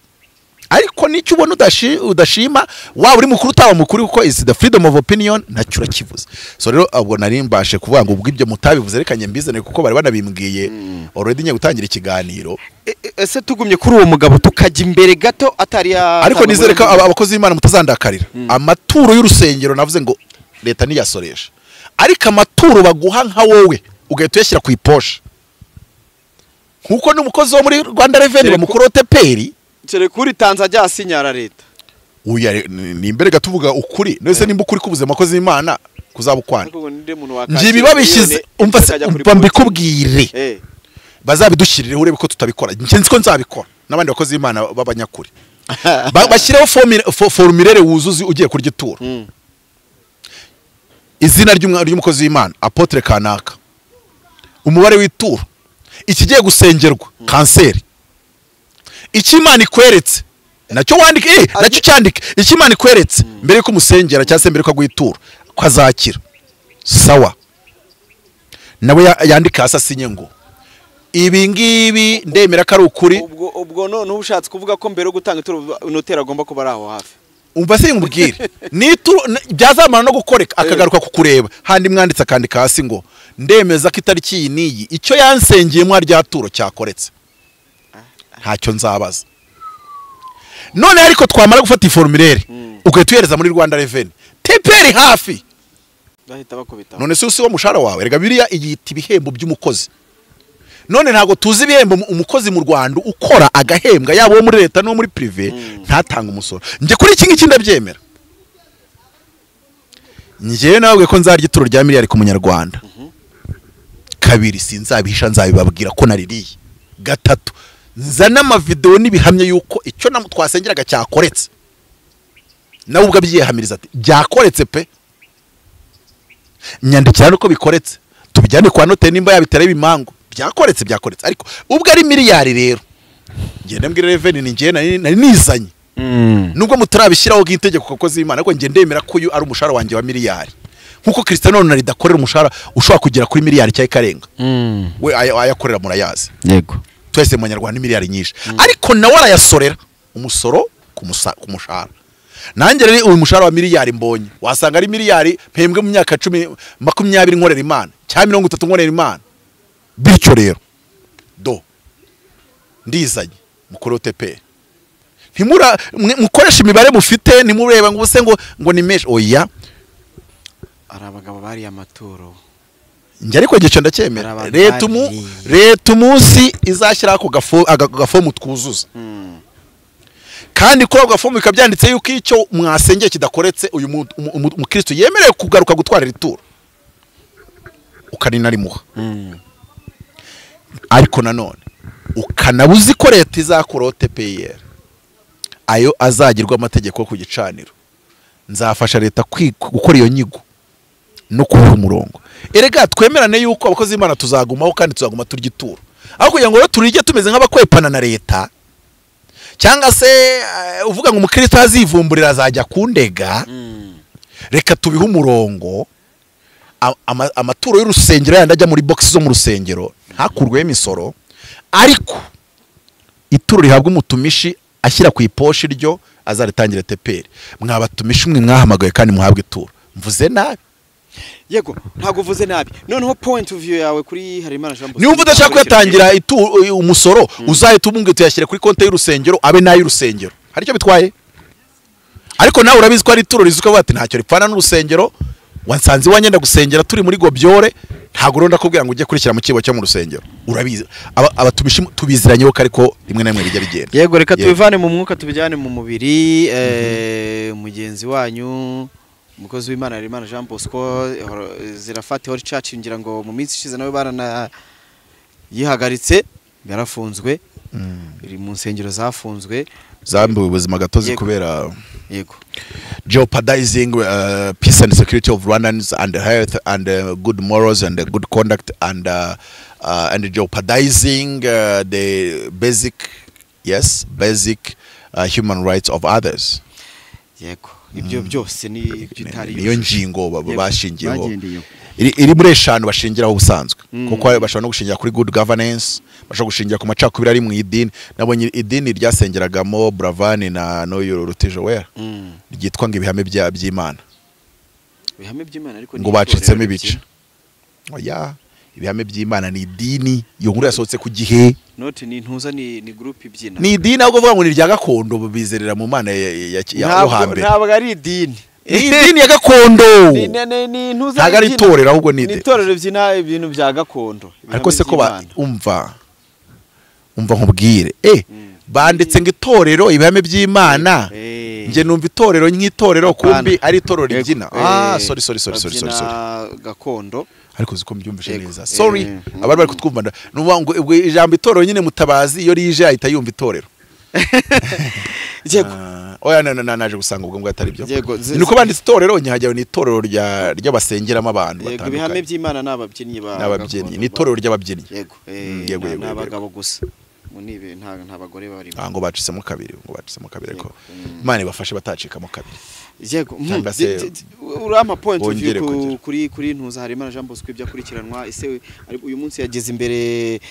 ariko nicyo ubona udashima waba uri mukuru utaba mukuru, kuko is the freedom of opinion ntacyo urakivuze. So rero abwo nari mbashe kuvuga ngo ubwo ibyo mutabivuze reka nyembizane kuko bari banabimbwiye already nye gutangira ikiganiro. Ese tugumye kuri uwo mugabo tukajya imbere gato atari ariko nizere ko abakozi b'Imana mutazandakarira amaturo y'urusengero navuze ngo leta niyasoresha, ariko amaturo baguha nka wowe ugahita uyashyira ku iposha nkuko n'umukozi wo muri Rwanda Revenue bamukorote peri cere kuri Tanzania asinyara leta. Uya ni imbere gatuvuga ukuri, nese nimba ukuri kubuze amakozi y'Imana kuzabukwana ngibi babishyize umva mbikubwire bazabidushyirire urebe ko tutabikora, nzi ko nzabikora n'abandi bakozi b'Imana b'abanyakuri bashyireho formulaire wuzuzi ugiye kurya ituro, izina ry'umukozi w'Imana apotre kanaka, umubare w'ituro, ikigiye gusengerwa kanseri, ikimana ikweretse nacyo wandike nacyo cyandike, ikimana ikweretse mbere yuko umusengera cyangwa se mbere yuko agwitura ko azakira sawa, nawe yandika hasi asinye ngo ibi ngibi ndemera ko ari ukuri. Ubwo none ubushatse kuvuga ko mbere yo gutanga ituro notera agomba kuba ari aho hafi. Umva se ngubwire nituro byazamana no gukoreka akagaruka kukureba handi mwanditse akandika hasi ngo ndemeza ko itariki iyi niyi icyo yansengeye mwa ryaturo cyakoretse, ntacyo nzabaza. None ariko twamara gufata iformulaire ukayituhereza muri Rwanda Revenue teperi hafi bahita bakubita. None se usi wo mushara wawe rega biriya igiti bihembo by'umukozi, none ntago tuzi ibihembo umukozi mu Rwanda ukora agahembwa yabo wo muri leta no muri privé ntatanga umusoro. Nje kuri iki ngiki ndabyemera, ngiye nawe ko nzarya ituro rya miliyari ku munyarwanda. Kabiri sinzabihisha nzabibabwira ko naririye. Gatatu nzana amavideo nibihamye yuko icyo twasengeraga cyakoretse, nawe ubwo abyiyehamiriza ati byakoretse pe, nyandikira nuko bikoretse tubijyane kwa note nimba yabitera ibimango byakoretse ariko ubwo ari miliyari rero ngende mbwira Revenue ni ngiye nari nizanye nubwo mutarabishyiraho bw'itegeko kuko z'Imana ariko ngiye ndemera ko uyu ari umushahara wanjye wa miliyari nkuko Cristiano Ronaldo dakorera umushahara ushobora kugera kuri miliyari cyangwa ikarenga we ayakorera murayazi yego twese mu Banyarwanda miliyari nyinshi ariko nawe arayasorera umusoro ku mushahara nanjye rero uyu mushahara wa miliyari mbonye wasanga ari miliyari mpembwe mu myaka 10 20 nkorera Imana cyangwa 30 nkorera Imana bityo rero ndizanye mukuru TP mukoresha imibare mufite nimureba ngo ubuse ngo ni mesh oya ari abagabo bari amaturo njye ariko gice ndacyemera leta umunsi izashyira ako gafomu twuzuza kandi kuri ako gafomu bikabyanditse yuko icyo mwasengeye kidakoretse uyu mukristo yemerewe kugaruka gutwara ituro ukanina rimuha ariko nanone ukanabuzi ko leta izakuraho TPR ayo azagirwa amategeko ku gicaniro nzafasha leta gukora iyo nyigo no kuba umurongo erega twemerane yuko abakozi b'Imana tuzagumaho kandi tuzaguma turya ituro aho kugira ngo turije tumeze nk'abakwepana na leta cyangwa se uvuga ngo umukristo azivumburira azajya kundega reka tubihe umurongo amaturo y'urusengero yandi ajya muri box zo mu rusengero ntakurweho imisoro ariko ituro rihabwa umutumishi ashyira ku iposhi ryo azaritangira TPR mwabatumishi umwe mwahamagaye kandi muhabwe ituro mvuze nabi yego ntago uvuze nabi noneho point of view yawe kuri Harimana Jean Bosco niba udashaka kwitangira umusoro uzahita umunge tuyashyire kuri konte y'urusengero abe nayo urusengero hari icyo bitwaye ariko nawe urabizi ko ari ituro rizuka bati ntacyo ripfana n'urusengero wansanze wanyenda gusengera turi muri Gobyore ntago ronda kubwira ngo ujye kurikira mu kibo cyo mu rusengero urabizi abatumishi tubiziranyeho ariko rimwe na rimwe bijya bigenda yego reka tubivane mu mwuka tubijyane mu mubiri mugenzi wanyu umukozi w'Imana Harimana Jean Bosco zirafate hori church ngira ngo mu minsi ishize nawe barana yihagaritse yarafunzwe iri mu nsengero zafunzwe zambuwe ubuzima gatozi kubera yego jeopardizing peace and security of Rwandans and health and good morals and good conduct and jeopardizing the basic human rights of others yego ibyo byose ni bitari niyo ngingo bashingiyeho iri muri eshanu bashingiraho ubusanzwe kuko bashobora no gushingira kuri good governance bashobora gushingira ku macakubiri ari mu idini nabonye idini ryasengeragamo Bravani na Noyo Rutijo wera ryitwa ngo ibihame by'Imana ariko ngo bacitsemo ibice oya ibihame by'Imana ni idini iyo nkuru yasohotse ku gihe note ni ntuza ni group ibyina ni idini ahubwo vuga ngo ni rya gakondo bizerera mu Mana ya hambere ntabwo ari idini idini ya gakondo ni ntuza ntabwo ari itorero ahubwo ni itorero byina ibintu bya gakondo ariko se ko umva nkubwire banditse ngo itorero ibihame by'Imana nge numva itorero nk'itorero kumbi ari itorero ribyina sorry gakondo ariko ziko mbyumvishe neza sorry abari bari kutwumva nuvuga ngo ijambo itorero nyine Mutabazi iyo rije ahita yumva itorero yego oya naje gusanga ubwo ngo atari byo niko banditse itorero nyahajyaho ni itorero ry'abasengeramo abantu batandukanye yego ibihame by'Imana n'ababyinnyi ni itorero ry'ababyinnyi yego n'abagabo gusa munibe nta bagore bari ngo bacitsemo kabiri ariko Imana ibafashe batacikamo kabiri yego urama point of view kuri ntuza Harimana Jean Bosco ibyo akurikiranwa ise uyu munsi yageze imbere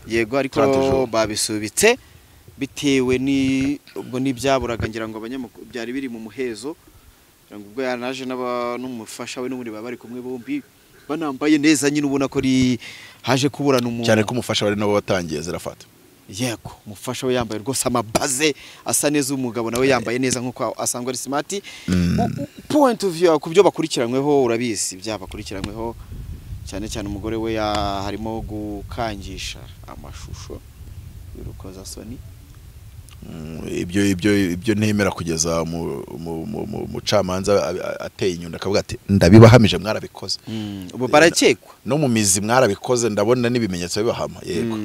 yego ariko babisubitse bitewe ubwo nibyaburaga ngira ngo abanyamakuru byari biri mu muhezo ngira ngo ubwo yanaje n'umufasha we n'ubundi bari kumwe bombi banambaye neza nyine ubona ko haje kuburana umuntu cyane ko umufasha bari nabo batangiye zirafata yego umufasha we yambaye rwose amabaze asa neza umugabo nawe yambaye neza nkuko asangwa ari smart point of view ku byo bakurikiranyweho urabizi byabakurikiranyweho cyane cyane umugore we harimo gukangisha amashusho y'urukoza soni ibyo ntemera kugeza mu camanza ateye inyunda akavuga ati ndabibahamije mwarabikoze ubu barakekwa no mu mizi mwarabikoze ndabona n'ibimenyetso bibahama yego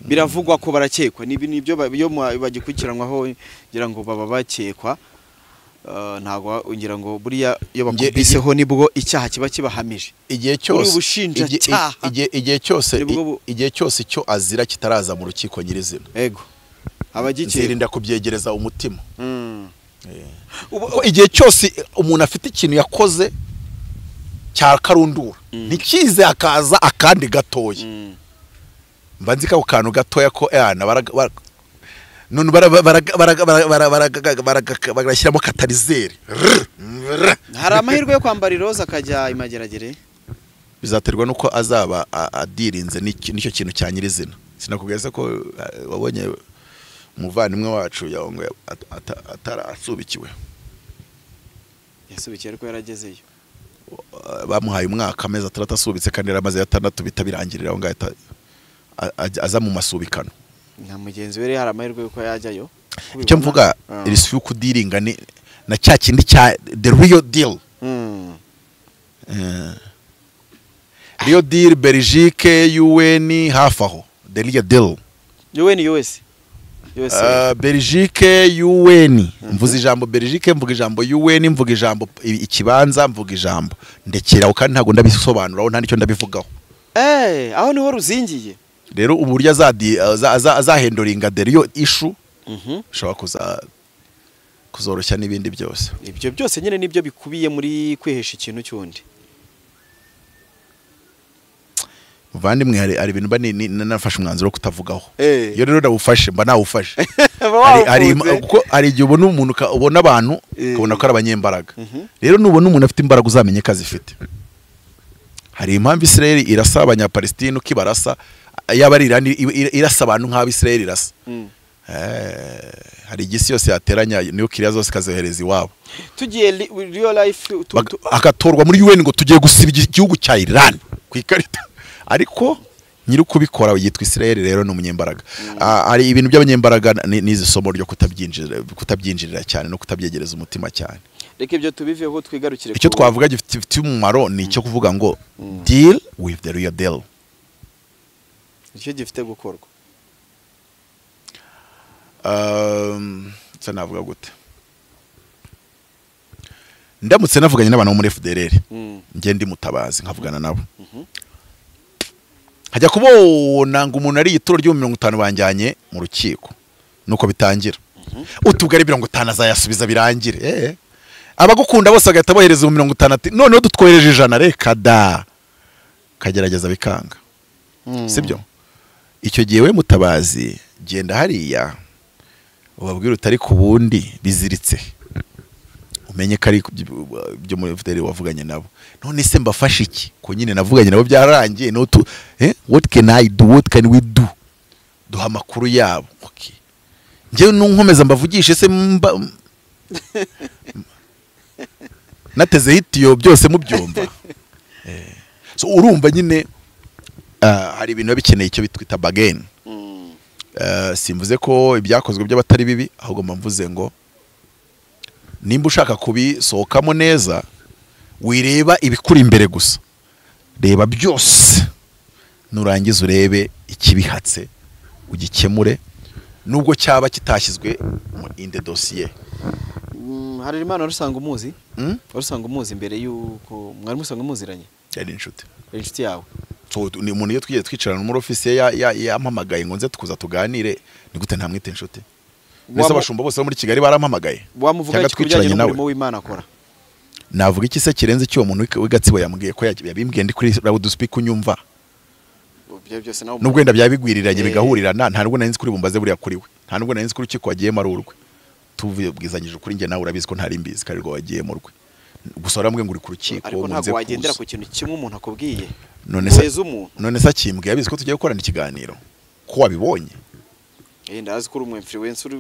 biravugwa ko barakekwa nibyo bagikurikiranwaho ngira ngo baba bakekwa ntago ngira ngo buriya iyo bakubiseho nibwo icyaha kiba kibahamije igihe cyose igihe cyose icyo azira kitaraza mu rukiko nyirizina yego zirinda kubyegereza umutima igihe cyose umuntu afite ikintu yakoze cya karundura ntikize akaza akandi gatoya mba nzi ko kantu gatoya ko none barashyiramo katalizeri hari amahirwe yo kwambara iroza akajya imageragere bizaterwa nuko azaba adirinze nicyo kintu cya nyirizina sinakubwiza ko wabonye umuvandimwe wacu yawongo atarasubikiwe yasubikiye ariko yaragezeyo bamuhaye umwaka amezi 6 asubitse kandi yaramaze 6 bitabirangirira aho ngahita aza mu masubikano nta mugenzi we hari amahirwe yuko yajyayo icyo mvuga irisi yo kudiringa na cya kindi cya the real deal real deal Belgique UN hafaho the real deal UN US Belgique UN mvuze ijambo Belgique mvuga ijambo UN mvuga ijambo ikibanza mvuga ijambo ndekera kandi ntago ndabisobanuraho nta nicyo ndabivugaho aho niho ruzingiye rero uburyo azahendoringa deriyo ishu ushobora kuzoroshya n'ibindi byose ibyo byose nyine nibyo bikubiye muri kwihesha ikintu cyundi muvandimwe hari ibintu mba nafashe umwanzuro wo kutavugaho iyo rero ndawufashe mba nawufashe hari igihe ubona umuntu ubona abantu ukabona ko ari abanyembaraga rero nubona umuntu afite imbaraga uzamenye ko azifite hari impamvu Israel irasa abanyapalestine ukibarasa yaba ari irasa abantu nk'abo Israel irasa hari igisi yose yateranya niyo kiriya zose kazohereza iwabo tugiye real life akatorwa muri UN ngo tugiye gusiba igihugu cya Iran ku ikarita ariko nyiri kubikora yitwa Israel rero no munyembaraga hari ibintu by'abanyembaraga nizi somo ryo kutabyinjirira cyane no kutabyegereza umutima cyane reka ibyo tubiveho twigarukire icyo twavuga gifite umumaro ni icyo kuvuga ngo deal with the real deal icyo gifite gukorwa navuga gute ndamutse navuganye n'abantu bo muri FDLR ngiye ndi Mutabazi nkavugana nabo hajya kubona ngo umuntu ari ituro ryo 50 banjyanye mu rukiko nuko bitangira utubwari 50 azayasubiza birangire abagukunda bose agahita bohereza 50 noneho dutwohereje 100 reka da kagerageza bikanga sibyo icyo gihe we Mutabazi genda hariya ubabwira utari ku bundi biziritse umenye kari byo muri FDL wavuganye nabo none se mbafasha iki ko nyine navuganye nabo byararangiye no what can I do, what can we do, duha amakuru yabo okay nje nunkomeza mbavugishe se nateze hitiyo byose mubyumva so urumva nyine hari ibintu bikeneye icyo bitwita bargain simvuze ko ibyakozwe by'abatari bibi ahubwo mvuze ngo nimba ushaka kubisohokamo neza wireba ibikuri imbere gusa reba byose nurangiza urebe ikibihatse ugikemure nubwo cyaba kitashyizwe in the dossier hari imana rusanga umuzi rusanga umuzi imbere yuko mwari musanga umuziranye yari inshuti yawe so ni umuntu iyo twiye twicarana muri office yampamagaye ngo nze tukuza tuganire ni gute ntamwite inshuti nese abashumba bose muri Kigali barampamagaye wamuvuga twicaranye nawe umurimo w'Imana akora navuga iki se kirenze cyo umuntu w'igatsibo yambwiye ko yabimbwiye ndi kuri loud speak unyumva byose nawo nubwo wenda byabigwiriranye bigahurirana nta nubwo narinzi kuri bumbaze buriya kuri we nta nubwo narinzi kuri kiko wagiye marurwe tubwizanyije ukuri nge nawe urabizi ko ntari mbizi kandi rwo wagiye mu rwe gusa urambwe ngo uri ku rukiko ariko ntabwo wagendera ku kintu kimwe umuntu akubwiye none se akimbwiye abizi ko tugiye gukorana ikiganiro ko wabibonye ndazi ko uri umu influencer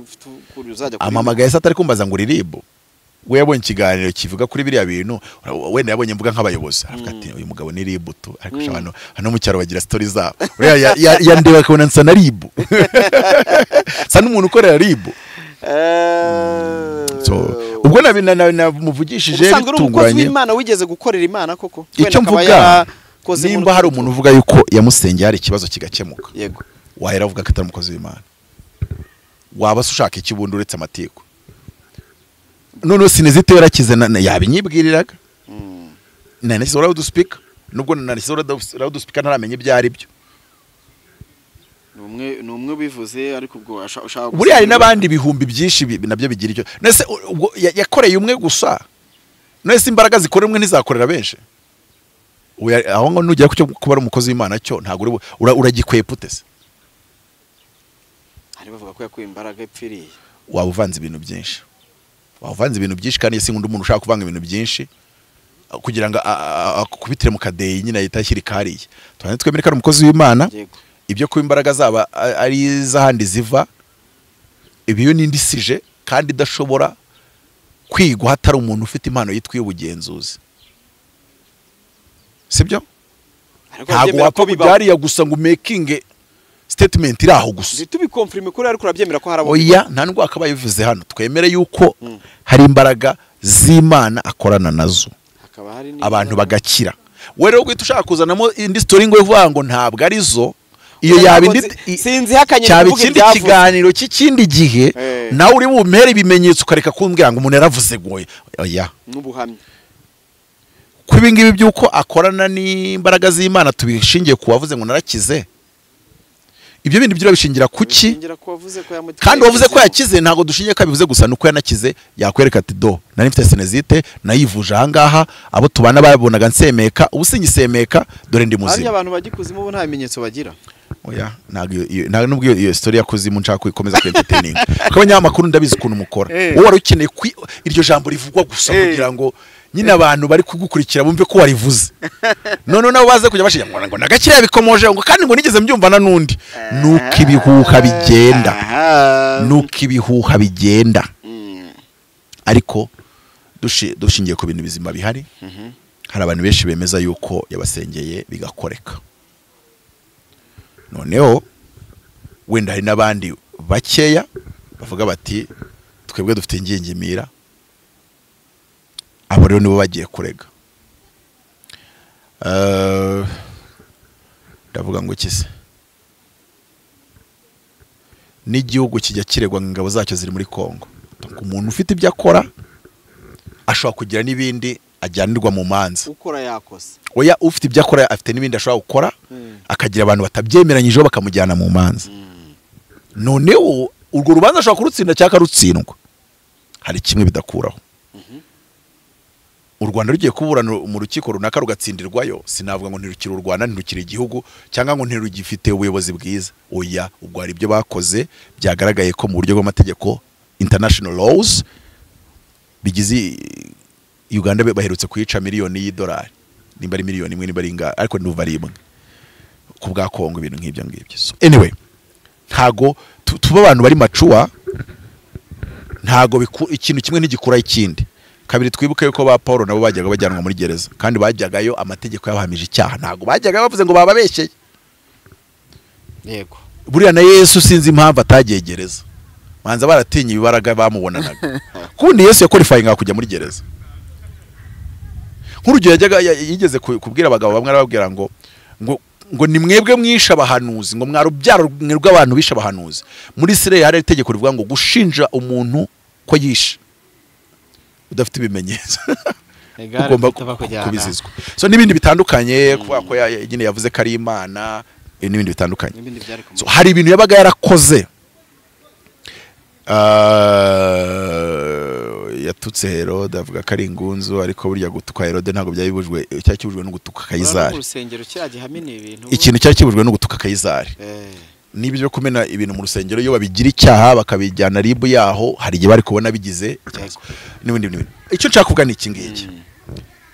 uzajya amamagaye se atari kumbaza ngo uririmbo we yabonye ikiganiro kivuga kuri biriya bintu wenda yabonye mvuga nk'abayobozi avuga ati uyu mugabo ni ribu tu ariko hano mu cyaro bagira story zabo yandeba akabona nsa na ribu sa n'umuntu ukorera ribu so ubwo namuvugishije bitunguranye Imana wigeze gukorera Imana koko icyo mvuga nimba hari umuntu uvuga yuko yamusengeye hari ikibazo kigakemuka yego wahera avuga ko atari umukozi w'Imana waba ushaka ikibundi uretse amateko none sinezite yarakize yabinyibwiriraga nanashyize loud speaker nubwo nanashyize loud speaker ntaramenye ibyo ari byo numwe bivuze ariko ubwo ushaka buri hari nabandi bihumbi byinshi nabyo bigira icyo nese yakoreye umwe gusa nese imbaraga zikorera umwe ntizakorera benshi aho ngo nujya kuba ari umukozi w'Imana cyo ntago uragikwepa utese ari bavuga ko yakuye imbaraga ipfiriye wabuvanze ibintu byinshi kandi yesi ngundi umuntu ushaka kuvanga ibintu byinshi kugira ngo akubitire mu kadeyi nyine yita shyirikariye twane twemere ko ari umukozi w'Imana ibyo kuba imbaraga zaba ari zahandi ziva ibiyo nindisije kandi idashobora kwigwa hatari umuntu ufite impano yitwiye ubugenzuzi sibyo ntago wapfa byariya gusa ngo making statement iraho gusa tubikonfirme kuri ariko urabyemera ko harabo oya nta ndwa akabaye bivuze hano twemere yuko hari imbaraga z'Imana akorana nazo abantu bagakira we rero gwita ushaka kuzanamo indi story ngo ivuga ngo ntabwo arizo iyo yabindi sinzi hakanye kuvuga ikindi kiganiro cy'ikindi gihe nawe uri bumpere ibimenyetso ukareka kumbwira ngo umuntu yaravuze goye oya n'ubuhamya kubingibi byuko akorana n'imbaraga z'Imana tubishingiye kuwavuze ngo narakize ibyo bindi byo bishingira kuki kandi wavuze ko yakize ntago dushingiye ko bivuze gusa nuko yanakize yakwereka ati do nari mfite senezite nayivuje ahangaha abo tubana babonaga nsemeka ubusingisemeka dore ndi muzima ari abantu bagikuzimu bo nta bimenyetso bagira oya ntago nubwo iyo story yakuzimu nshaka kuyikomeza ku entertaining ko abanyamakuru ndabizi ukuntu mukora wowe wari ukeneye iryo jambo rivugwa gusa kugira ngo nyine abantu bari kugukurikira bumve ko warivuze none nabo baze kujya bashinya ngo nagakire yabikomoje ngo kandi ngo nigeze mbyumvana nundi nuko ibihuha bigenda ariko dushingiye ku bintu bizima bihari hari abantu benshi bemeza yuko yabasengeye bigakoreka noneho wenda hari nabandi bakeya bavuga bati twebwe dufite ingingimira abo rero nibo bagiye kurega ndavuga ngo kise n'igihugu kijya kiregwa ingabo zacyo ziri muri Kongo umuntu ufite ibyo akora ashobora kugira n'ibindi ajyanirwa mu manza ukora yakose oya ufite ibyo akora afite n'ibindi ashobora gukora akagira abantu batabyemeranyijeho bakamujyana mu manza noneho urwo rubanza ashobora kurutsinda cyangwa rutsindwa hari kimwe bidakuraho u Rwanda rugiye kuburana mu rukiko runaka rugatsindirwayo sinavuga ngo ntirukire u Rwanda ntirukire igihugu cyangwa ngo ntirugifite ubuyobozi bwiza oya ubwo hari ibyo bakoze byagaragaye ko mu buryo bw'amategeko international laws bigize Uganda baherutse kuyica miliyoni y'idolari nimba ari miliyoni imwe nimba ari inga ariko nduva ari imwe ku bwa Kongo ibintu nk'ibyo ngibyo so anyway ntago tuba abantu bari macuwa ntago ikintu kimwe ntigikura ikindi kabiri twibuke yuko ba Paul nabo bajyaga bajyanwa muri gereza kandi bajyagayo amategeko yabahamije icyaha ntago bajyaga bavuze ngo bababeshye yego buriya na Yesu sinzi impamvu atagiye gereza manza baratinye ibibaraga bamubonanaga kundi Yesu yakorifyinga kujya muri gereza nk'urugero yajyaga yigeze kubwira abagabo bamwe arababwira ngo ni mwebwe mwisha abahanuzi ngo mwarubyaro mwirwa abantu bisha abahanuzi muri Israel hari itegeko rivuga ngo gushinja umuntu ko yisha udafite ibimenyetso ugomba kubizizwa so n'ibindi bitandukanye kuvuga ko nyine yavuze ko ari Imana n'ibindi bitandukanye so hari ibintu yabaga yarakoze yatutse Herode avuga ko ari ingunzu ariko burya gutuka Herode ntabwo byabibujwe cyakibujwe no gutuka Kayizari ikintu cyakibujwe no gutuka Kayizari nibi byo kumena ibintu mu rusengero yo babigira icyaha bakabijyana ribu yaho hari igihe bari kubona bigize n'ibindi icyo nshaka kuvuga ni iki ngiki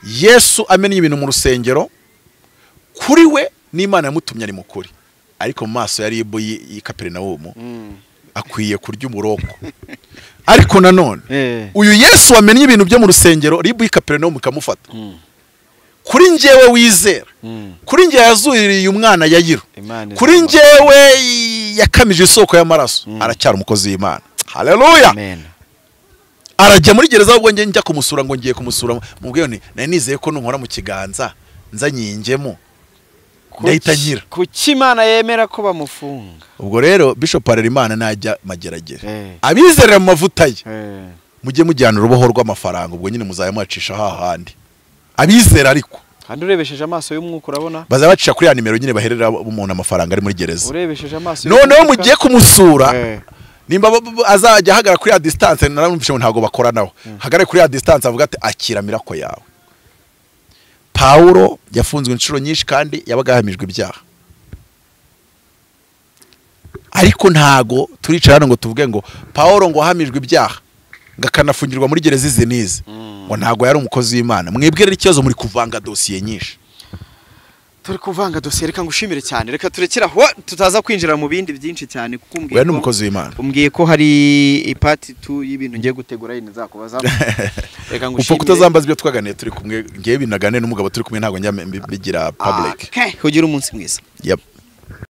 Yesu amenya ibintu mu rusengero kuri we n'Imana yamutumye ari mukuri ariko mu maso ya ribu y'Ikaperinaum akwiye kurya umuroko ariko nanone uyu Yesu wamenye ibintu byo mu rusengero ribu y'Ikaperinaum ikamufata kuri njyewe wizera kuri njye yazuririye umwana yayiro kuri njyewe yakamije isoko y'amaraso aracyara umukozi w'Imana haleluya amen arajya muri gereza ahubwo njye njya kumusura ngo ngiye kumusura mubwiye nari nizeye ko nunkora mu kiganza nzanyingemo ndahita nyira kuki Imana yemera ko bamufunga ubwo rero Bishop Imana najya mageragere abizerera mu mavuta ye mujye mujyana uruboho rw'amafaranga ubwo nyine muzayamucisha hahandi abizera ariko kandi urebesheje amaso y'umwuka urabona bazabacisha kuri ya nimero nyine baherera umuntu amafaranga ari muri gereza urebesheje amaso noneho mugiye kumusura nimba azajya ahagara kuri ya distance naramvise ntago bakoranaho hagare kuri ya distance avuga ati akira mirako yawe. Paulo yafunzwe inshuro nyinshi kandi yabaga yahamijwe ibyaha ariko ntago turicara ngo tuvuge ngo Paulo ngo ahamijwe ibyaha ngakanafungirwa muri gereza izi nizi ngo ntago yari umukozi w'Imana. Mwebwe rero ikibazo muri kuvanga dosiye nyinshi. Turi kuvanga dosiye, reka ngushimire cyane, reka turekera aho tutaza kwinjira mu bindi byinshi cyane kuko umbwiye ko n'umukozi w'Imana umbwiye ko hari ipati 2 y'ibintu ngiye gutegura yine zakubaza. Reka ngushimire upfa kutazambaza ibyo twaganiye turi kumwe ngiye binagane n'umugabo turi kumwe ntago njya bigira public. Okay, kugira umunsi mwiza. Yep.